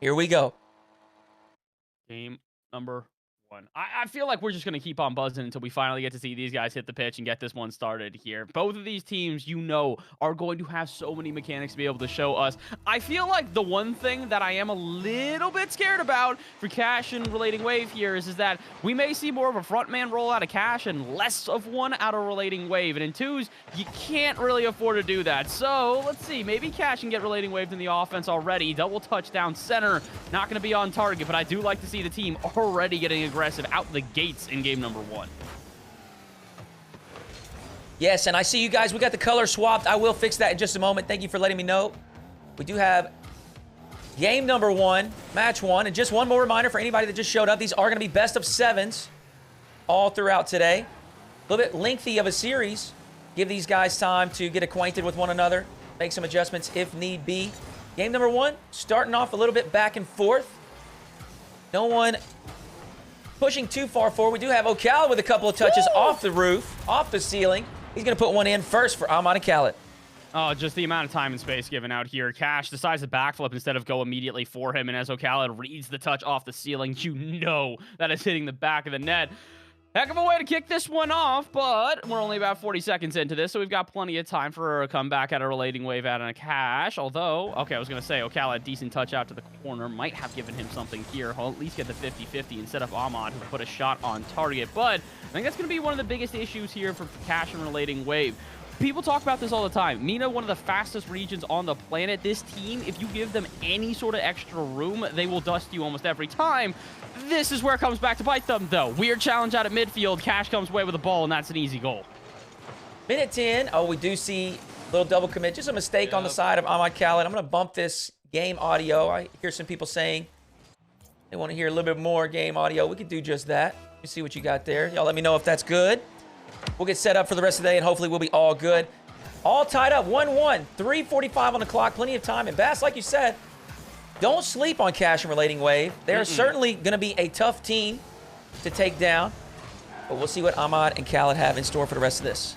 Here we go. Game number 1. I feel like we're just going to keep on buzzing until we finally get to see these guys hit the pitch and get this one started here. Both of these teams, are going to have so many mechanics to be able to show us. I feel like the one thing that I am a little bit scared about for Kash and RelatingWave here is that we may see more of a frontman roll out of Kash and less of one out of RelatingWave. And in twos, you can't really afford to do that. So let's see. Maybe Kash can get RelatingWave in the offense already. Double touchdown center. Not going to be on target, but I do like to see the team already getting aggressive out the gates in game number 1. Yes, and I see you guys. We got the color swapped. I will fix that in just a moment. Thank you for letting me know. We do have game number 1, match 1. And just one more reminder for anybody that just showed up. These are going to be best of 7s all throughout today. A little bit lengthy of a series. Give these guys time to get acquainted with one another. Make some adjustments if need be. Game number 1, starting off a little bit back and forth. No one pushing too far forward. We do have Khalid with a couple of touches off the roof, off the ceiling. He's going to put one in first for Ahmad and Khalid. Oh, just the amount of time and space given out here. Kash decides to backflip instead of go immediately for him. And as Khalid reads the touch off the ceiling, you know that is hitting the back of the net. Heck of a way to kick this one off, but we're only about 40 seconds into this, so we've got plenty of time for a comeback at a RelatingWave out on a Kash. Although, okay, I was going to say, Khalid, decent touch out to the corner, might have given him something here. He'll at least get the 50-50 instead of Ahmad, who put a shot on target. But I think that's going to be one of the biggest issues here for Kash and RelatingWave. People talk about this all the time. MENA, one of the fastest regions on the planet. This team, if you give them any sort of extra room, they will dust you almost every time. This is where it comes back to bite them, though. Weird challenge out at midfield. Kash comes away with the ball, and that's an easy goal. Minute 10. Oh, we do see a little double commit. Just a mistake on the side of Ahmad Khalid. I'm going to bump this game audio. I hear some people saying they want to hear a little bit more game audio. We could do just that. Let me see what you got there. Y'all let me know if that's good. We'll get set up for the rest of the day, and hopefully we'll be all good. All tied up, 1-1, 3:45 on the clock, plenty of time. And Bass, like you said, don't sleep on Kash and RelatingWave. They're certainly going to be a tough team to take down. But we'll see what Ahmad and Khalid have in store for the rest of this.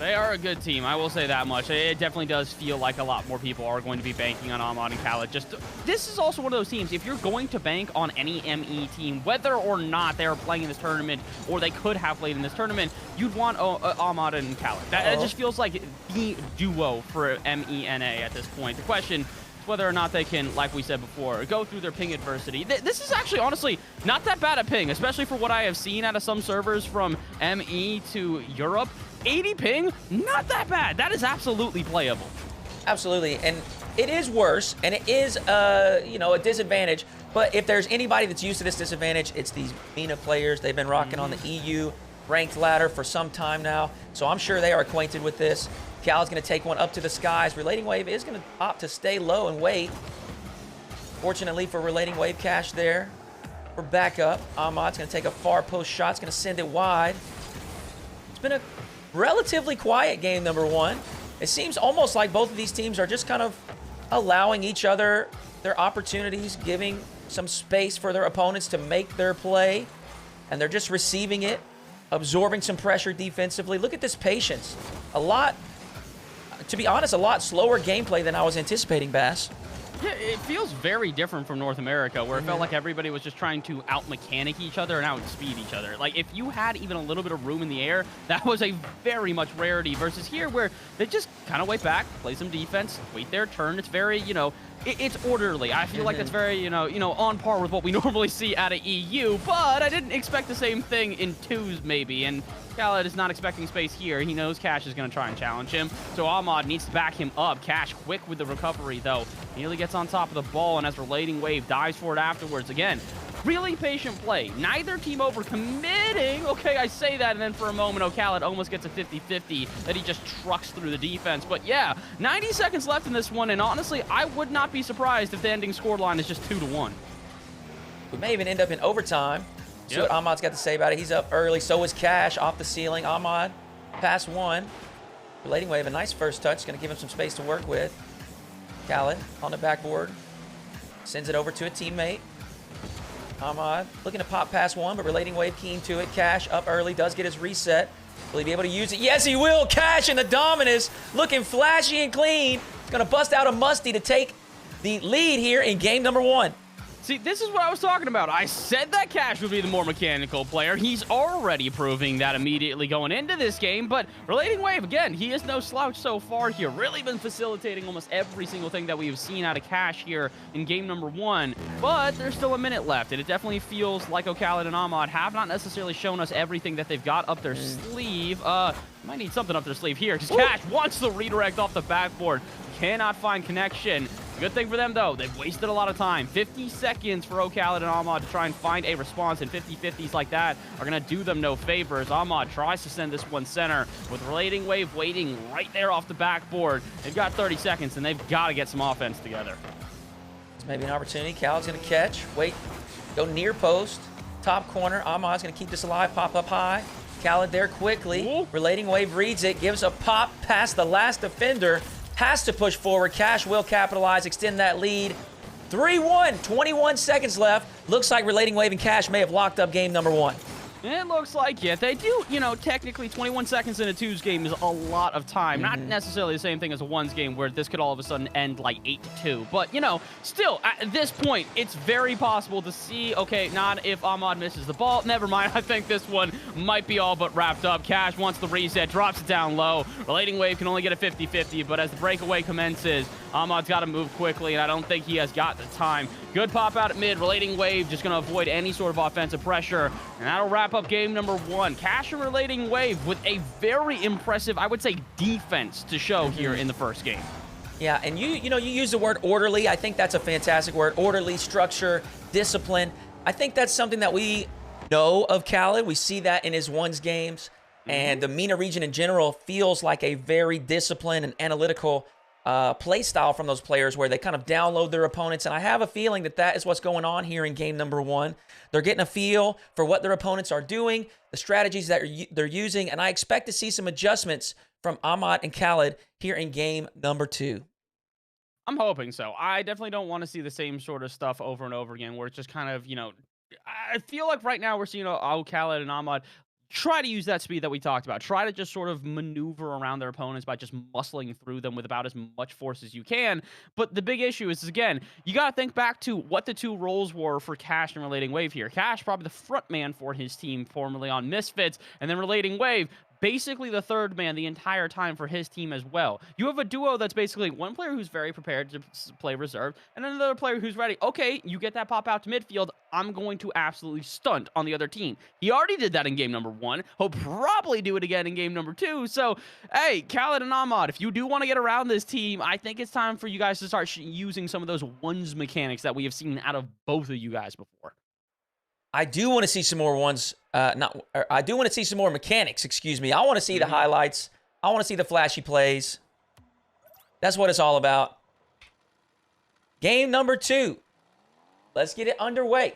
They are a good team, I will say that much. It definitely does feel like a lot more people are going to be banking on Ahmad and Khalid. This is also one of those teams, if you're going to bank on any ME team, whether or not they're playing in this tournament or they could have played in this tournament, you'd want Ahmad and Khalid. That just feels like the duo for MENA at this point. The question is whether or not they can, like we said before, go through their ping adversity. This is actually, honestly, not that bad at ping, especially for what I have seen out of some servers from ME to Europe. 80 ping, not that bad. That is absolutely playable. Absolutely, and it is worse, and it is, a disadvantage. But if there's anybody that's used to this disadvantage, it's these MENA players. They've been rocking on the EU ranked ladder for some time now, so I'm sure they are acquainted with this. Khalid's going to take one up to the skies. RelatingWave is going to opt to stay low and wait. Fortunately for RelatingWave, Kash there for backup. Ahmad's going to take a far post shot. It's going to send it wide. It's been a relatively quiet game number 1. It seems almost like both of these teams are just kind of allowing each other their opportunities, giving some space for their opponents to make their play, and they're just receiving it, absorbing some pressure defensively. Look at this patience. To be honest, a lot slower gameplay than I was anticipating, Bass. Yeah, it feels very different from North America, where it felt like everybody was just trying to out-mechanic each other and outspeed each other. Like, if you had even a little bit of room in the air, that was a very much rarity, versus here, where they just kind of wait back, play some defense, wait their turn. It's very, it's orderly. I feel like it's very, on par with what we normally see out of EU, but I didn't expect the same thing in twos, maybe, and Khalid is not expecting space here. He knows Kash is going to try and challenge him, so Ahmad needs to back him up. Kash quick with the recovery, though. Nearly gets on top of the ball, and as RelatingWave dives for it afterwards. Again, really patient play. Neither team over-committing. Okay, I say that, and then for a moment, Khalid almost gets a 50-50 that he just trucks through the defense. But yeah, 90 seconds left in this one, and honestly, I would not be surprised if the ending scoreline is just 2-1. We may even end up in overtime. See what Ahmad's got to say about it. He's up early. So is Kash off the ceiling. Ahmad, pass 1. RelatingWave, a nice first touch. Going to give him some space to work with. Khalid on the backboard. Sends it over to a teammate. Ahmad looking to pop pass 1, but RelatingWave keen to it. Kash up early, does get his reset. Will he be able to use it? Yes, he will. Kash in the dominus, looking flashy and clean. He's going to bust out a musty to take the lead here in game number 1. See, this is what I was talking about. I said that Kash would be the more mechanical player. He's already proving that immediately going into this game, but RelatingWave, again, he is no slouch so far here. Really been facilitating almost every single thing that we have seen out of Kash here in game number 1, but there's still a minute left, and it definitely feels like Khalid and Ahmad have not necessarily shown us everything that they've got up their sleeve. Might need something up their sleeve here, because Kash wants the redirect off the backboard. Cannot find connection. Good thing for them, though, they've wasted a lot of time. 50 seconds for Khalid and Ahmad to try and find a response, and 50-50s like that are going to do them no favors. Ahmad tries to send this one center with RelatingWave waiting right there off the backboard. They've got 30 seconds, and they've got to get some offense together. It's maybe an opportunity. Khaled's going to catch. Wait. Go near post. Top corner. Ahmad's going to keep this alive. Pop up high. Khalid there quickly. Ooh. RelatingWave reads it. Gives a pop past the last defender. Has to push forward. Kash will capitalize, extend that lead. 3-1, 21 seconds left. Looks like RelatingWave and Kash may have locked up game number 1. It looks like it. They do, you know, technically 21 seconds in a 2's game is a lot of time. Not necessarily the same thing as a 1's game where this could all of a sudden end like 8-2. But, you know, still, at this point, it's very possible to see, okay, not if Ahmad misses the ball. Never mind. I think this one might be all but wrapped up. Kash wants the reset, drops it down low. RelatingWave can only get a 50-50, but as the breakaway commences, Ahmad's got to move quickly, and I don't think he has got the time. Good pop out at mid. RelatingWave just going to avoid any sort of offensive pressure, and that'll wrap up game number 1. Kash and RelatingWave with a very impressive, I would say, defense to show here in the first game. Yeah, and you use the word orderly. I think that's a fantastic word. Orderly, structure, discipline. I think that's something that we know of Khalid. We see that in his 1's games, and the MENA region in general feels like a very disciplined and analytical play style from those players where they kind of download their opponents. And I have a feeling that that is what's going on here in game number 1. They're getting a feel for what their opponents are doing, the strategies that they're using, and I expect to see some adjustments from Ahmad and Khalid here in game number 2. I'm hoping so. I definitely don't want to see the same sort of stuff over and over again where it's just kind of, you know, I feel like right now we're seeing Khalid and Ahmad try to use that speed that we talked about. Try to just sort of maneuver around their opponents by just muscling through them with about as much force as you can. But the big issue is, again, you got to think back to what the 2 roles were for Kash and RelatingWave here. Kash, probably the front man for his team, formerly on Misfits, and then RelatingWave, basically the third man the entire time for his team as well. You have a duo that's basically one player who's very prepared to play reserve, and another player who's ready. Okay, you get that pop out to midfield. I'm going to absolutely stunt on the other team. He already did that in game number 1. He'll probably do it again in game number 2. So, hey, Khalid and Ahmad, if you do want to get around this team, I think it's time for you guys to start using some of those 1's mechanics that we have seen out of both of you guys before. I do want to see some more I do want to see some more mechanics, excuse me. I want to see the highlights. I want to see the flashy plays. That's what it's all about. Game number 2. Let's get it underway.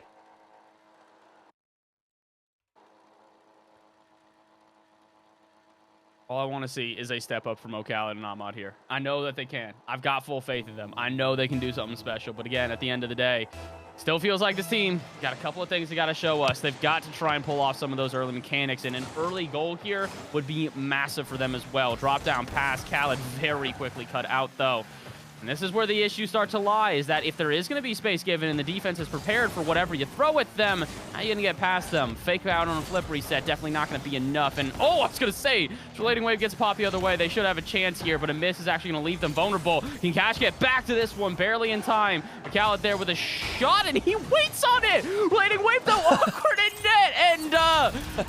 All I want to see is a step up from Khalid and Ahmad here. I know that they can. I've got full faith in them. I know they can do something special. But again, at the end of the day, still feels like this team got a couple of things they got to show us. They've got to try and pull off some of those early mechanics, and an early goal here would be massive for them as well. Drop down pass. Khalid very quickly cut out, though. And this is where the issues start to lie, is that if there is going to be space given and the defense is prepared for whatever you throw at them, how are you going to get past them? Fake out on a flip reset, definitely not going to be enough. And, I was going to say, RelatingWave gets popped the other way. They should have a chance here, but a miss is actually going to leave them vulnerable. Can Kash get back to this one? Barely in time. Khalid there with a shot, and he waits on it! RelatingWave, though, awkward in net! And,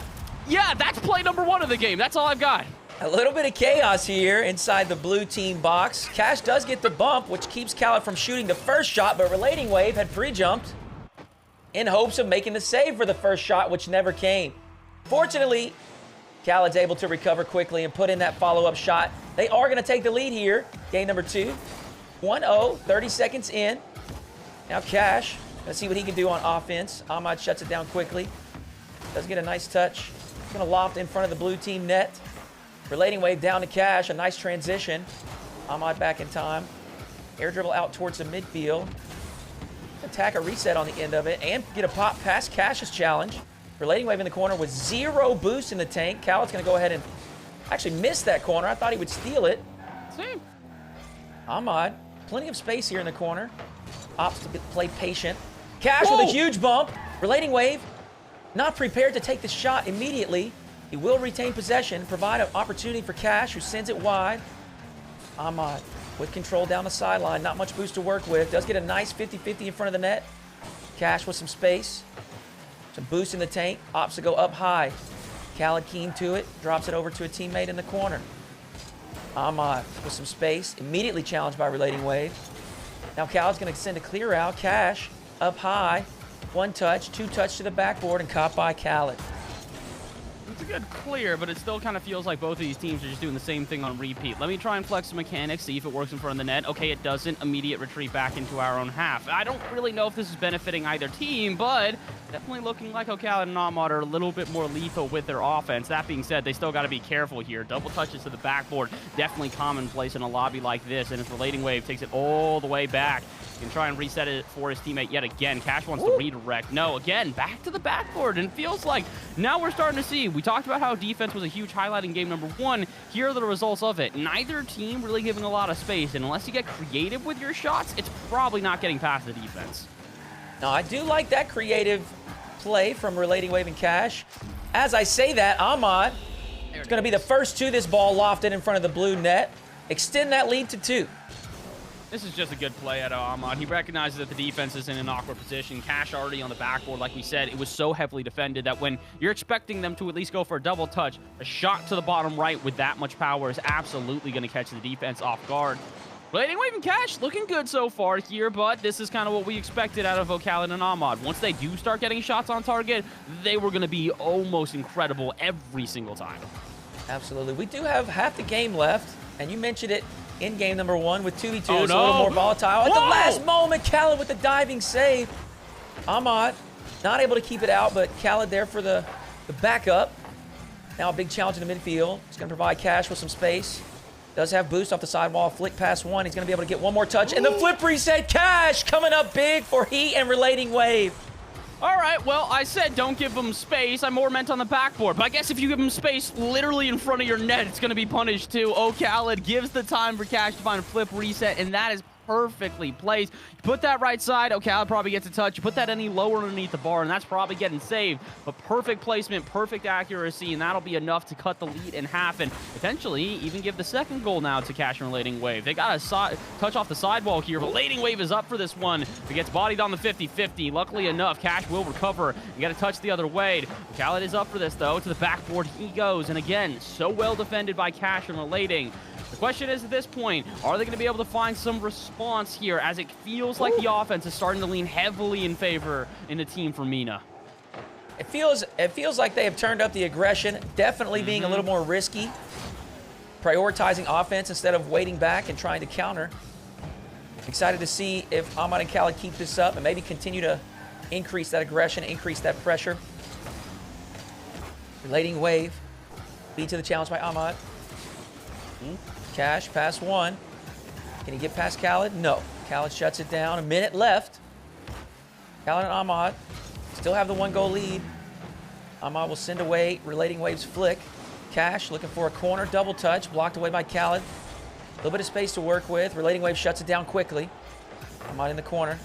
yeah, that's play number 1 of the game. That's all I've got. A little bit of chaos here inside the blue team box. Kash does get the bump, which keeps Khalid from shooting the first shot, but RelatingWave had pre-jumped in hopes of making the save for the first shot, which never came. Fortunately, Khalid's able to recover quickly and put in that follow-up shot. They are going to take the lead here. Game number 2. 1-0, 30 seconds in. Now Kash, let's see what he can do on offense. Ahmad shuts it down quickly. Does get a nice touch. He's going to loft in front of the blue team net. RelatingWave down to Kash, a nice transition. Ahmad back in time. Air dribble out towards the midfield. Attack a reset on the end of it and get a pop past Kash's challenge. RelatingWave in the corner with 0 boost in the tank. Khaled's going to go ahead and actually miss that corner. I thought he would steal it. Same. Ahmad plenty of space here in the corner. Opts to play patient. Kash with a huge bump. Relating Wave, not prepared to take the shot immediately. He will retain possession, provide an opportunity for Kash, who sends it wide. Ahmad with control down the sideline. Not much boost to work with. Does get a nice 50-50 in front of the net. Kash with some space. Some boost in the tank. Opts to go up high. Khalid keen to it. Drops it over to a teammate in the corner. Ahmad with some space. Immediately challenged by Relating Wave. Now Khaled's going to send a clear out. Kash up high. One touch, two touch to the backboard, and caught by Khalid. It's a good clear, but it still kind of feels like both of these teams are just doing the same thing on repeat. Let me try and flex the mechanics, see if it works in front of the net. Okay, it doesn't. Immediate retreat back into our own half. I don't really know if this is benefiting either team, but definitely looking like Khalid and Ahmad are a little bit more lethal with their offense. That being said, they still got to be careful here. Double touches to the backboard, definitely commonplace in a lobby like this, and his Relating Wave takes it all the way back. He can try and reset it for his teammate yet again. Kash wants to redirect. No, again, back to the backboard, and it feels like now we're starting to see. We talked about how defense was a huge highlight in game number 1. Here are the results of it. Neither team really giving a lot of space, and unless you get creative with your shots, it's probably not getting past the defense. Now, I do like that creative play from Relating Wave and Kash. As I say that, Ahmad is going to be the first to this ball lofted in front of the blue net. Extend that lead to 2. This is just a good play out of Ahmad. He recognizes that the defense is in an awkward position. Kash already on the backboard, like we said. It was so heavily defended that when you're expecting them to at least go for a double touch, a shot to the bottom right with that much power is absolutely going to catch the defense off guard. Relating Wave and Kash looking good so far here, but this is kind of what we expected out of Khalid and Ahmad. Once they do start getting shots on target, they were going to be almost incredible every single time. Absolutely. We do have half the game left, and you mentioned it in game number 1 with 2v2. Oh, It's no. a little more volatile. At the Whoa! last moment, Khalid with the diving save. Ahmad not able to keep it out, but Khalid there for the backup. Now a big challenge in the midfield. He's going to provide Kash with some space. Does have boost off the sidewall. Flick past one. He's going to be able to get one more touch. And the flip reset. Kash coming up big for Heat and Relating Wave. All right, well, I said don't give them space. I more meant on the backboard. But I guess if you give them space literally in front of your net, it's going to be punished too. Khalid gives the time for Kash to find a flip reset, and that is perfectly placed. You put that right side, Khalid probably gets a touch. You put that any lower underneath the bar, and that's probably getting saved. But perfect placement, perfect accuracy, and that'll be enough to cut the lead in half and potentially even give the second goal now to Kash and Relating Wave. They got a touch off the sidewall here. Relating Wave is up for this one. He gets bodied on the 50-50. Luckily enough, Kash will recover. You got to touch the other way. Khalid is up for this, though. To the backboard he goes. And again, so well defended by Kash and Relating. The question is, at this point, are they going to be able to find some response here, as it feels like the offense is starting to lean heavily in favor in the team for Mina? It feels like they have turned up the aggression, definitely being a little more risky, prioritizing offense instead of waiting back and trying to counter. Excited to see if Ahmad and Khalid keep this up and maybe continue to increase that aggression, increase that pressure. Relating Wave, lead to the challenge by Ahmad. Kash, pass one. Can he get past Khalid? No. Khalid shuts it down. A minute left. Khalid and Ahmad still have the 1-goal lead. Ahmad will send away Relating Wave's flick. Kash looking for a corner, double touch, blocked away by Khalid. A little bit of space to work with. Relating Wave shuts it down quickly. Ahmad in the corner.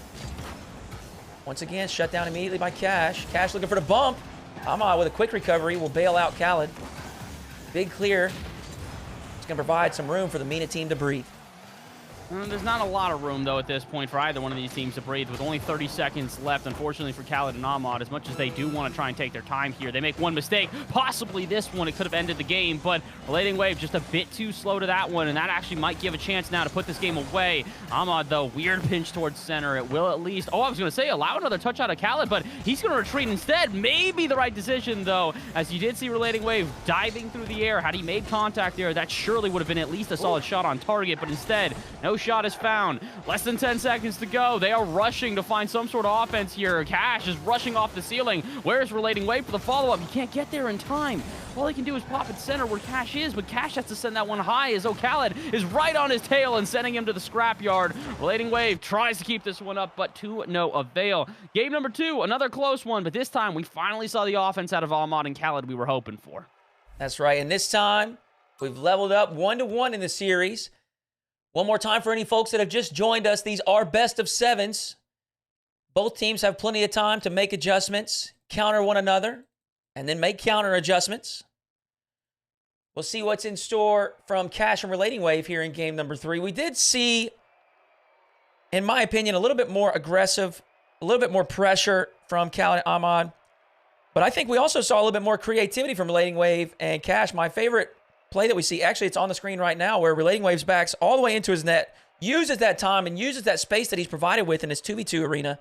Once again, shut down immediately by Kash. Kash looking for the bump. Ahmad with a quick recovery will bail out Khalid. Big clear. It's going to provide some room for the Mina team to breathe. There's not a lot of room, though, at this point for either one of these teams to breathe, with only 30 seconds left, unfortunately, for Khalid and Ahmad. As much as they do want to try and take their time here, they make one mistake, possibly this one. It could have ended the game, but Relating Wave just a bit too slow to that one, and that actually might give a chance now to put this game away. Ahmad, though, weird pinch towards center. It will at least, I was going to say, allow another touch out of Khalid, but he's going to retreat instead. Maybe the right decision, though, as you did see Relating Wave diving through the air. Had he made contact there, that surely would have been at least a solid shot on target, but instead, no shot is found. Less than 10 seconds to go. They are rushing to find some sort of offense here. Kash is rushing off the ceiling. Where's Relating Wave for the follow-up? He can't get there in time. All he can do is pop it center where Kash is, but Kash has to send that one high as Khalid is right on his tail and sending him to the scrapyard. Relating Wave tries to keep this one up, but to no avail. Game number 2, another close one, but this time we finally saw the offense out of Ahmad and Khalid we were hoping for. That's right, and this time we've leveled up 1-1 in the series. One more time for any folks that have just joined us. These are best of sevens. Both teams have plenty of time to make adjustments, counter one another, and then make counter adjustments. We'll see what's in store from Kash and RelatingWave here in game number 3. We did see, in my opinion, a little bit more aggressive, a little bit more pressure from Khalid and Ahmad. But I think we also saw a little bit more creativity from RelatingWave and Kash. My favorite play that we see, actually it's on the screen right now, where RelatingWave's backs all the way into his net, uses that time and uses that space that he's provided with in his 2v2 arena,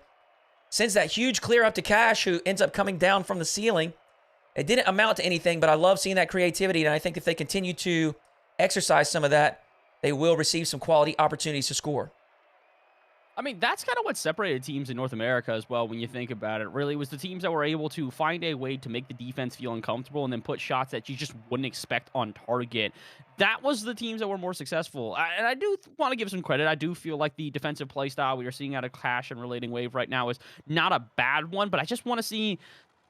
sends that huge clear up to Kash, who ends up coming down from the ceiling. It didn't amount to anything, but I love seeing that creativity, and I think if they continue to exercise some of that, they will receive some quality opportunities to score. I mean, that's kind of what separated teams in North America as well when you think about it. Really, was the teams that were able to find a way to make the defense feel uncomfortable and then put shots that you just wouldn't expect on target. That was the teams that were more successful. And I do want to give some credit. I do feel like the defensive play style we are seeing out of Kash and RelatingWave right now is not a bad one, but I just want to see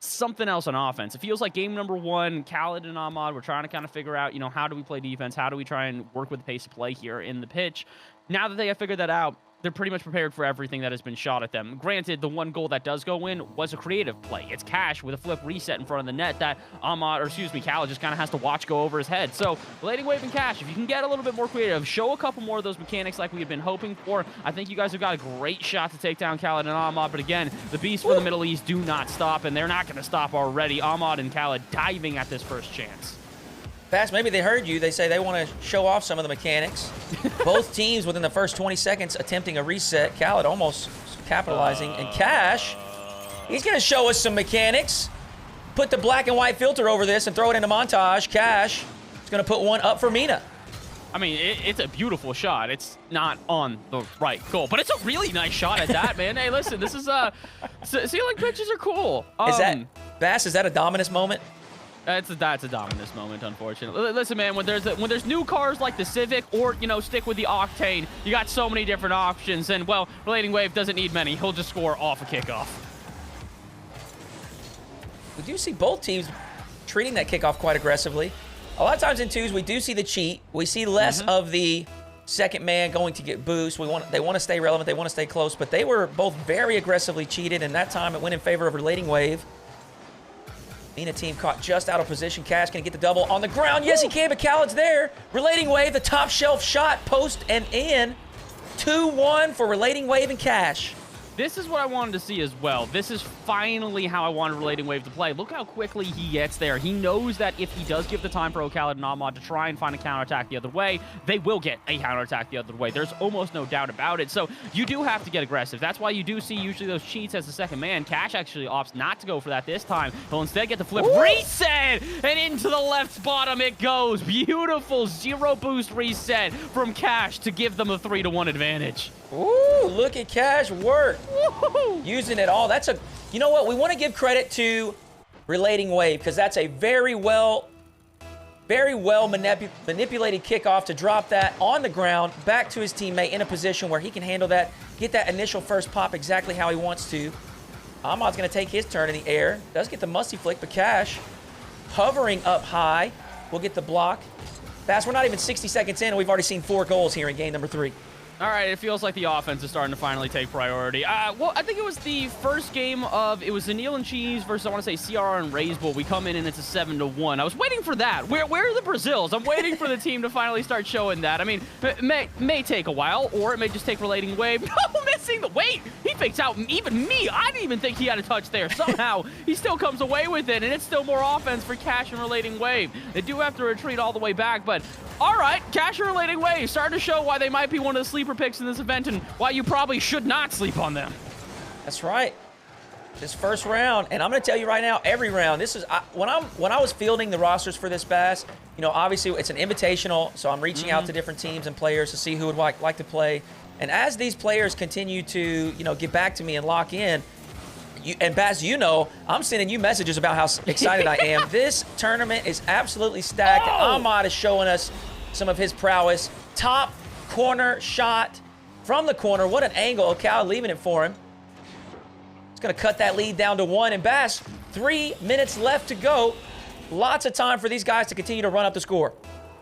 something else on offense. It feels like game number 1, Khalid and Ahmad were trying to kind of figure out, how do we play defense? How do we try and work with the pace of play here in the pitch? Now that they have figured that out, they're pretty much prepared for everything that has been shot at them. Granted, the one goal that does go in was a creative play. It's Kash with a flip reset in front of the net that Khalid just kind of has to watch go over his head. So, RelatingWave and Kash, if you can get a little bit more creative, show a couple more of those mechanics like we've been hoping for, I think you guys have got a great shot to take down Khalid and Ahmad. But again, the beasts from the Middle East do not stop, and they're not going to stop already. Ahmad and Khalid diving at this first chance. Fast, maybe they heard you. They say they want to show off some of the mechanics. Both teams within the first 20 seconds attempting a reset. Khalid almost capitalizing. And Kash, he's going to show us some mechanics. Put the black and white filter over this and throw it into montage. Kash is going to put one up for Mina. I mean, it's a beautiful shot. It's not on the right goal, but it's a really nice shot at that, man. Hey, listen, this is ceiling pitches are cool. Is that a Dominus moment? That's a Dominus moment, unfortunately. Listen, man, when there's new cars like the Civic or, stick with the Octane, you got so many different options. And, well, RelatingWave doesn't need many. He'll just score off a kickoff. We do see both teams treating that kickoff quite aggressively. A lot of times in twos, we do see the cheat. We see less of the second man going to get boost. They want to stay relevant. They want to stay close. But they were both very aggressively cheated, and that time it went in favor of RelatingWave. Mina team caught just out of position. Kash can get the double on the ground. Yes, he can, but Khaled's there. RelatingWave, the top shelf shot, post and in. 2-1 for RelatingWave and Kash. This is what I wanted to see as well. This is finally how I wanted RelatingWave to play. Look how quickly he gets there. He knows that if he does give the time for Khalid and Ahmad to try and find a counterattack the other way, they will get a counterattack the other way. There's almost no doubt about it. So you do have to get aggressive. That's why you do see usually those cheats as the second man. Kash actually opts not to go for that this time. He'll instead get the flip reset, and into the left bottom it goes. Beautiful zero boost reset from Kash to give them a 3-1 advantage. Ooh, look at Kash work. Using it all. You know what? We want to give credit to RelatingWave because that's a very well manipulated kickoff to drop that on the ground back to his teammate in a position where he can handle that, get that initial first pop exactly how he wants to. Ahmad's going to take his turn in the air. Does get the musty flick, but Kash hovering up high will get the block. Fast, we're not even 60 seconds in, and we've already seen 4 goals here in game number 3. All right, it feels like the offense is starting to finally take priority. Well, I think it was the first game of, it was Anil and Cheese versus, I want to say, CRR and Rays Bowl. We come in and it's a 7-1. I was waiting for that. Where are the Brazils? I'm waiting for the team to finally start showing that. I mean, it may take a while, or it may just take RelatingWave. No, missing the weight. He fakes out even me. I didn't even think he had a touch there. Somehow, he still comes away with it, and it's still more offense for Kash and RelatingWave. They do have to retreat all the way back, but all right, Kash and RelatingWave starting to show why they might be one of the sleeper picks in this event and why you probably should not sleep on them. That's right. This first round, and I'm going to tell you right now, every round, this is when I was fielding the rosters for this Bass, obviously it's an invitational, so I'm reaching out to different teams and players to see who would like to play. And as these players continue to, get back to me and lock in, and Baz, I'm sending you messages about how excited I am. This tournament is absolutely stacked. Ahmad is showing us some of his prowess. Top corner shot from the corner. What an angle. Khalid leaving it for him. It's going to cut that lead down to 1. And Bass, 3 minutes left to go. Lots of time for these guys to continue to run up the score.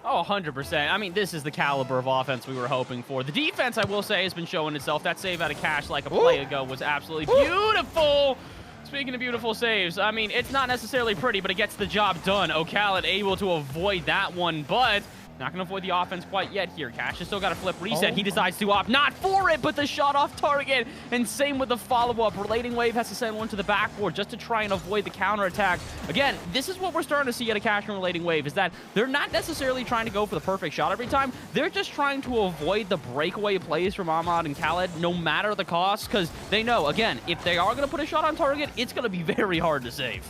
Oh, 100%. I mean, this is the caliber of offense we were hoping for. The defense, I will say, has been showing itself. That save out of Kash like a play ago was absolutely beautiful. Speaking of beautiful saves, I mean, it's not necessarily pretty, but it gets the job done. Khalid able to avoid that one, but not going to avoid the offense quite yet here. Kash has still got a flip reset. He decides to opt not for it, but the shot off target. And same with the follow-up. RelatingWave has to send one to the backboard just to try and avoid the counterattack. Again, this is what we're starting to see at a Kash and RelatingWave, is that they're not necessarily trying to go for the perfect shot every time. They're just trying to avoid the breakaway plays from Ahmad and Khalid, no matter the cost, because they know, again, if they are going to put a shot on target, it's going to be very hard to save.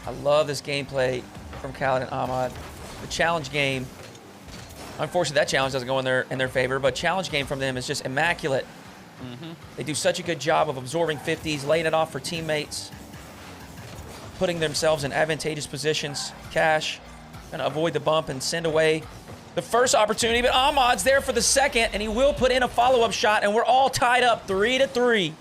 I love this gameplay from Khalid and Ahmad. The challenge game, unfortunately that challenge doesn't go in their favor, but challenge game from them is just immaculate. They do such a good job of absorbing 50s, laying it off for teammates, putting themselves in advantageous positions. Kash gonna avoid the bump and send away the first opportunity, but Ahmad's there for the second, and he will put in a follow-up shot, and we're all tied up 3-3.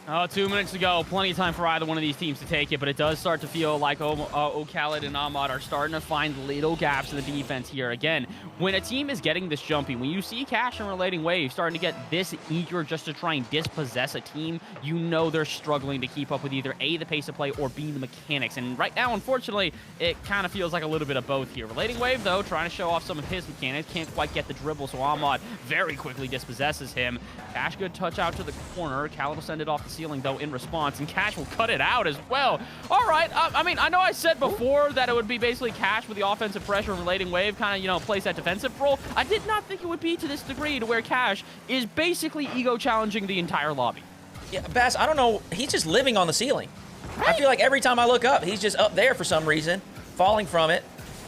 Oh, 2 minutes to go. Plenty of time for either one of these teams to take it, but it does start to feel like Khalid and Ahmad are starting to find little gaps in the defense here. Again, when a team is getting this jumpy, when you see Kash and RelatingWave starting to get this eager just to try and dispossess a team, you know they're struggling to keep up with either A, the pace of play, or B, the mechanics. And right now, unfortunately, it kind of feels like a little bit of both here. RelatingWave, though, trying to show off some of his mechanics, can't quite get the dribble, so Ahmad very quickly dispossesses him. Kash, good touch out to the corner. Khalid will send it off the ceiling, though, in response, and Kash will cut it out as well. All right, I mean, I know I said before that it would be basically Kash with the offensive pressure and RelatingWave kind of, you know, plays that defensive role. I did not think it would be to this degree to where Kash is basically ego challenging the entire lobby. Yeah, Bass, I don't know. He's just living on the ceiling. Right? I feel like every time I look up, he's just up there for some reason, falling from it.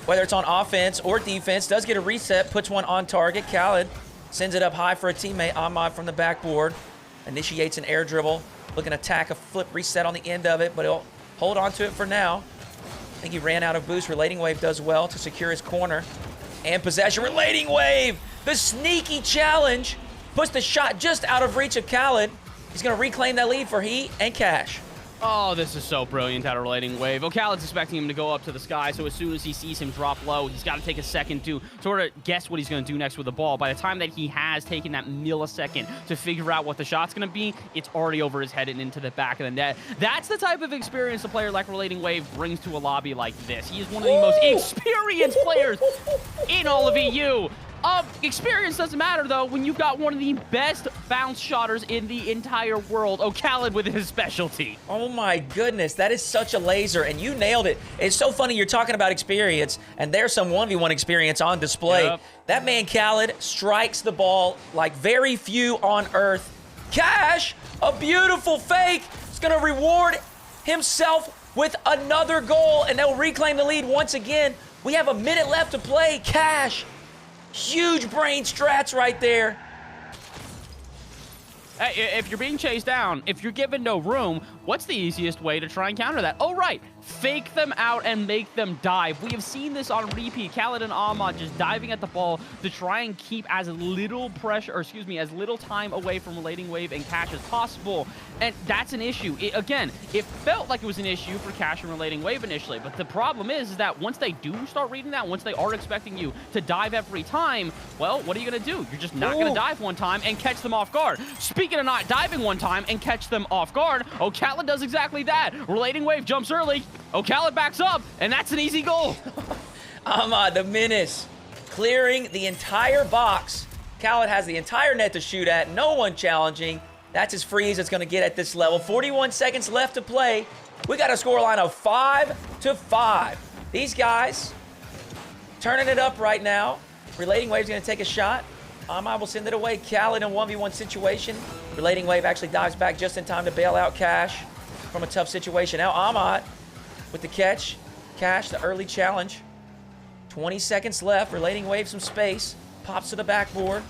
Whether it's on offense or defense, does get a reset, puts one on target. Khalid sends it up high for a teammate. Ahmad from the backboard initiates an air dribble, looking to attack a flip reset on the end of it, but he'll hold on to it for now. I think he ran out of boost. RelatingWave does well to secure his corner and possession. RelatingWave, the sneaky challenge, puts the shot just out of reach of Khalid. He's going to reclaim that lead for he and Kash. Oh, this is so brilliant out of RelatingWave. Khalid's expecting him to go up to the sky, so as soon as he sees him drop low, he's got to take a second to sort of guess what he's going to do next with the ball. By the time that he has taken that millisecond to figure out what the shot's going to be, it's already over his head and into the back of the net. That's the type of experience a player like RelatingWave brings to a lobby like this. He is one of the most experienced players in all of EU. Experience doesn't matter, though, when you've got one of the best bounce shotters in the entire world. Khalid with his specialty. Oh my goodness, that is such a laser, and you nailed it. It's so funny you're talking about experience, and there's some 1v1 experience on display. Yep. That man Khalid strikes the ball like very few on earth. Kash, a beautiful fake, is going to reward himself with another goal, and they'll reclaim the lead once again. We have a minute left to play. Kash, huge brain strats right there. Hey, if you're being chased down, if you're given no room, what's the easiest way to try and counter that? Oh, right. Fake them out and make them dive. We have seen this on repeat. Khalid and Ahmad just diving at the ball to try and keep as little pressure, or excuse me, as little time away from RelatingWave and Kash as possible. And that's an issue. Again, it felt like it was an issue for Kash and RelatingWave initially, but the problem is that once they do start reading that, once they are expecting you to dive every time, well, what are you going to do? You're just not going to dive one time and catch them off guard. Speaking of not diving one time and catch them off guard, Khalid does exactly that. RelatingWave jumps early. Khalid backs up, and that's an easy goal. Ahmad, the menace, clearing the entire box. Khalid has the entire net to shoot at. No one challenging. That's as free as it's going to get at this level. 41 seconds left to play. We got a scoreline of 5-5. These guys turning it up right now. RelatingWave's going to take a shot. Ahmad will send it away. Khalid in a 1v1 situation. RelatingWave actually dives back just in time to bail out Kash from a tough situation. Now Ahmad with the catch. Kash, the early challenge. 20 seconds left. RelatingWave some space. Pops to the backboard.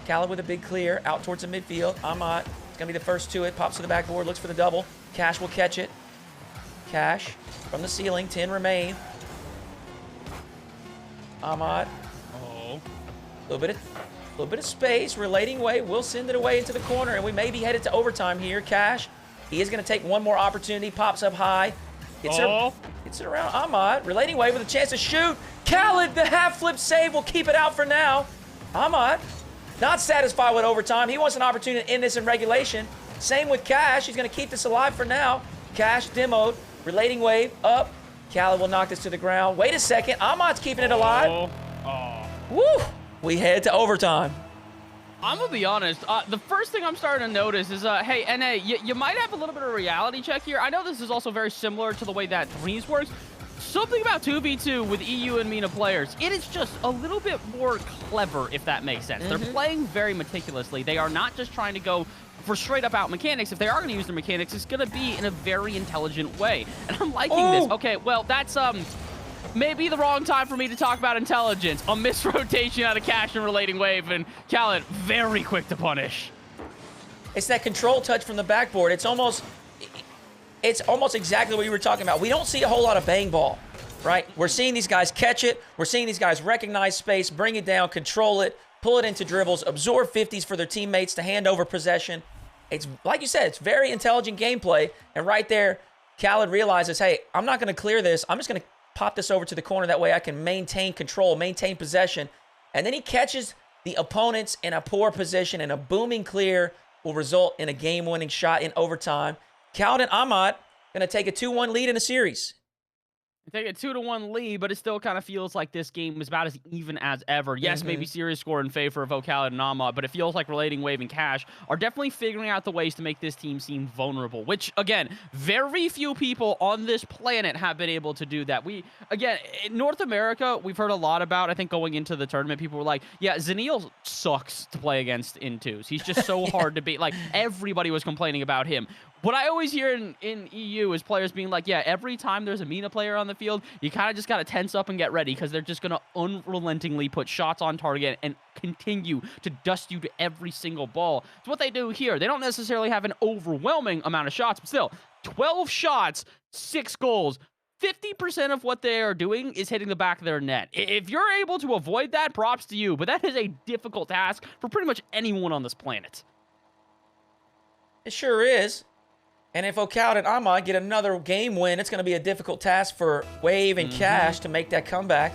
Khalid with a big clear out towards the midfield. Ahmad is going to be the first to it. Pops to the backboard. Looks for the double. Kash will catch it. Kash from the ceiling. 10 remain. Ahmad. A little bit of space. RelatingWave will send it away into the corner, and we may be headed to overtime here. Kash, he is going to take one more opportunity. Pops up high. Gets it around Ahmad. Relating Wave with a chance to shoot. Khalid, the half flip save will keep it out for now. Ahmad, not satisfied with overtime. He wants an opportunity to end this in regulation. Same with Kash. He's going to keep this alive for now. Kash demoed. Relating Wave up. Khalid will knock this to the ground. Wait a second. Ahmad's keeping it alive. Woo! We head to overtime. I'm gonna be honest, the first thing I'm starting to notice is, hey, NA, you might have a little bit of a reality check here. I know this is also very similar to the way that threes works. Something about 2v2 with EU and MENA players, it is just a little bit more clever, if that makes sense. They're playing very meticulously. They are not just trying to go for straight up out mechanics. If they are going to use their mechanics, it's going to be in a very intelligent way. And I'm liking this. Okay, well, that's, maybe the wrong time for me to talk about intelligence. A misrotation out of Kash and Relating Wave, and Khalid very quick to punish. It's that control touch from the backboard. It's almost exactly what you were talking about. We don't see a whole lot of bang ball, right? We're seeing these guys catch it. We're seeing these guys recognize space, bring it down, control it, pull it into dribbles, absorb 50s for their teammates to hand over possession. It's, like you said, it's very intelligent gameplay. And right there, Khalid realizes, hey, I'm not going to clear this. I'm just going to pop this over to the corner. That way I can maintain control, maintain possession. And then he catches the opponents in a poor position, and a booming clear will result in a game-winning shot in overtime. Khalid and Ahmad going to take a 2-1 lead in the series. Take a 2-1 lead, but it still kind of feels like this game is about as even as ever. Yes, maybe serious score in favor of Khalid and Ahmad, but it feels like Relating Wave and Kash are definitely figuring out the ways to make this team seem vulnerable, which, again, very few people on this planet have been able to do that. Again, in North America, we've heard a lot about, I think going into the tournament, people were like, yeah, Zenil sucks to play against in twos. He's just so hard to beat. Like, everybody was complaining about him. What I always hear in EU is players being like, yeah, every time there's a MENA player on the field, you kind of just got to tense up and get ready because they're just going to unrelentingly put shots on target and continue to dust you to every single ball. It's what they do here. They don't necessarily have an overwhelming amount of shots, but still, 12 shots, 6 goals. 50% of what they are doing is hitting the back of their net. If you're able to avoid that, props to you, but that is a difficult task for pretty much anyone on this planet. It sure is. And if Khalid and Ahmad get another game win, it's going to be a difficult task for Wave and Kash to make that comeback.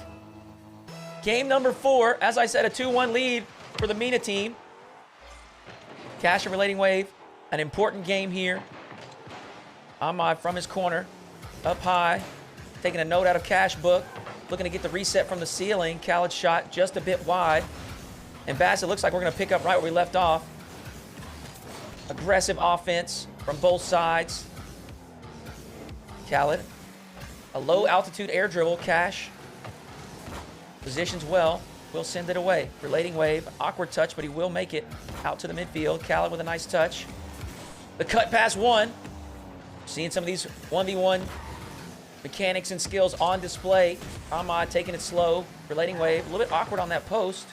Game number 4, as I said, a 2-1 lead for the MENA team. Kash and Relating Wave, an important game here. Ahmad from his corner, up high, taking a note out of Kash book, looking to get the reset from the ceiling. Khalid shot just a bit wide. And Bass, it looks like we're going to pick up right where we left off. Aggressive offense from both sides. Khalid, a low altitude air dribble. Kash positions well, will send it away. Relating Wave, awkward touch, but he will make it out to the midfield. Khalid with a nice touch. The cut pass one. Seeing some of these 1v1 mechanics and skills on display. Ahmad taking it slow. Relating Wave, a little bit awkward on that post.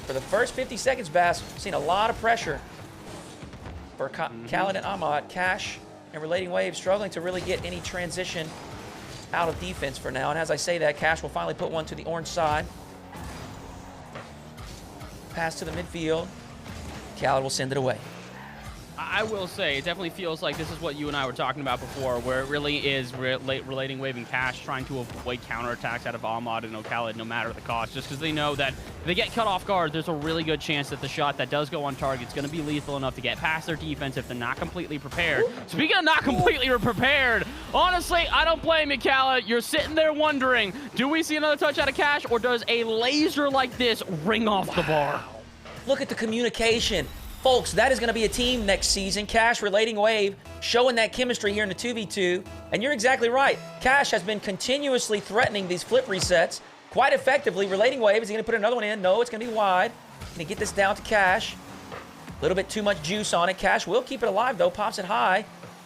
For the first 50 seconds, Bass, we've seen a lot of pressure for Khalid and Ahmad. Kash and Relating Wave struggling to really get any transition out of defense for now. And as I say that, Kash will finally put one to the orange side. Pass to the midfield. Khalid will send it away. I will say, it definitely feels like this is what you and I were talking about before, where it really is Relating Wave and Kash trying to avoid counterattacks out of Ahmad and Khalid no matter the cost, just because they know that if they get cut off guard, there's a really good chance that the shot that does go on target is going to be lethal enough to get past their defense if they're not completely prepared. Speaking of not completely prepared, honestly, I don't blame you, Khalid. You're sitting there wondering, do we see another touch out of Kash, or does a laser like this ring off the bar? Look at the communication. Folks, that is going to be a team next season. Kash, Relating Wave, showing that chemistry here in the 2v2. And you're exactly right. Kash has been continuously threatening these flip resets quite effectively. Relating Wave, is he going to put another one in? No, it's going to be wide. Going to get this down to Kash. A little bit too much juice on it. Kash will keep it alive, though. Pops it high.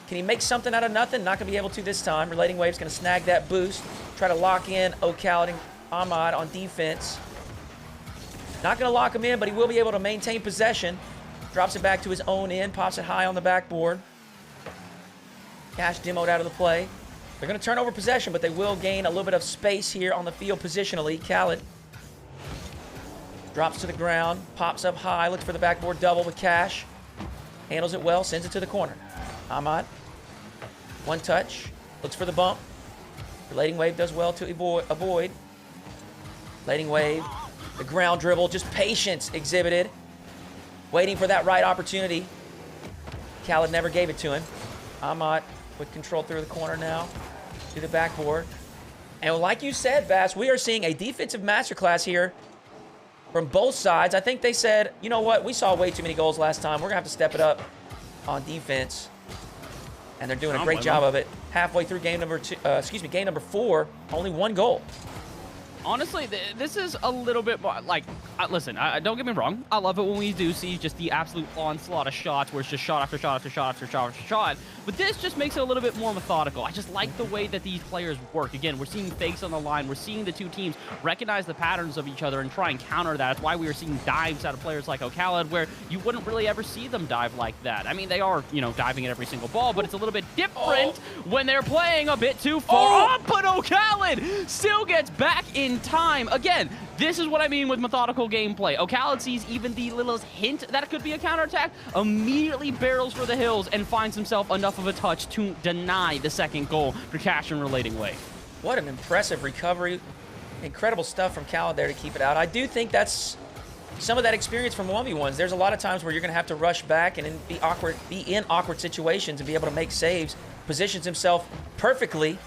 Can he make something out of nothing? Not going to be able to this time. Relating Wave's going to snag that boost. Try to lock in Khalid and Ahmad on defense. Not going to lock him in, but he will be able to maintain possession. Drops it back to his own end, pops it high on the backboard. Kash demoed out of the play. They're going to turn over possession, but they will gain a little bit of space here on the field positionally. Khalid drops to the ground, pops up high, looks for the backboard double with Kash. Handles it well, sends it to the corner. Ahmad One touch. Looks for the bump. RelatingWave does well to avoid. RelatingWave, the ground dribble, just patience exhibited. Waiting for that right opportunity. Khalid never gave it to him. Ahmad with control through the corner now to the backboard. And like you said, Bass, we are seeing a defensive masterclass here from both sides. I think they said, you know what, we saw way too many goals last time. We're going to have to step it up on defense. And they're doing a great job of it. Halfway through game number 4, only 1 goal. Honestly, this is a little bit more, like, listen, don't get me wrong. I love it when we do see just the absolute onslaught of shots where it's just shot after shot after shot after shot after shot. But this just makes it a little bit more methodical. I just like the way that these players work. Again, we're seeing fakes on the line. We're seeing the two teams recognize the patterns of each other and try and counter that. That's why we are seeing dives out of players like Khalid, where you wouldn't really ever see them dive like that. I mean, they are, you know, diving at every single ball, but it's a little bit different when they're playing a bit too far up. But Khalid still gets back in time. Again, this is what I mean with methodical gameplay. Khalid sees even the littlest hint that it could be a counterattack, immediately barrels for the hills and finds himself enough of a touch to deny the second goal for Kash and RelatingWave. What an impressive recovery. Incredible stuff from Khalid there to keep it out. I do think that's some of that experience from 1v1s. There's a lot of times where you're going to have to rush back and be in awkward situations and be able to make saves. Positions himself perfectly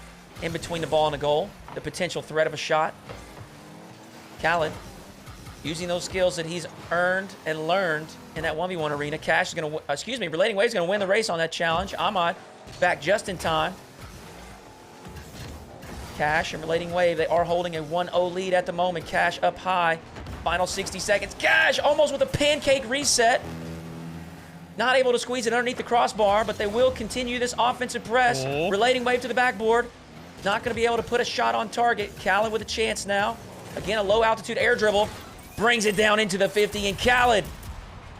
in between the ball and the goal. The potential threat of a shot. Khalid, using those skills that he's earned and learned in that 1v1 arena. Kash is going to, RelatingWave is going to win the race on that challenge. Ahmad back just in time. Kash and RelatingWave, they are holding a 1-0 lead at the moment. Kash up high. Final 60 seconds. Kash almost with a pancake reset. Not able to squeeze it underneath the crossbar, but they will continue this offensive press. RelatingWave to the backboard. Not going to be able to put a shot on target. Khalid with a chance now. Again, a low-altitude air dribble. Brings it down into the 50, and Khalid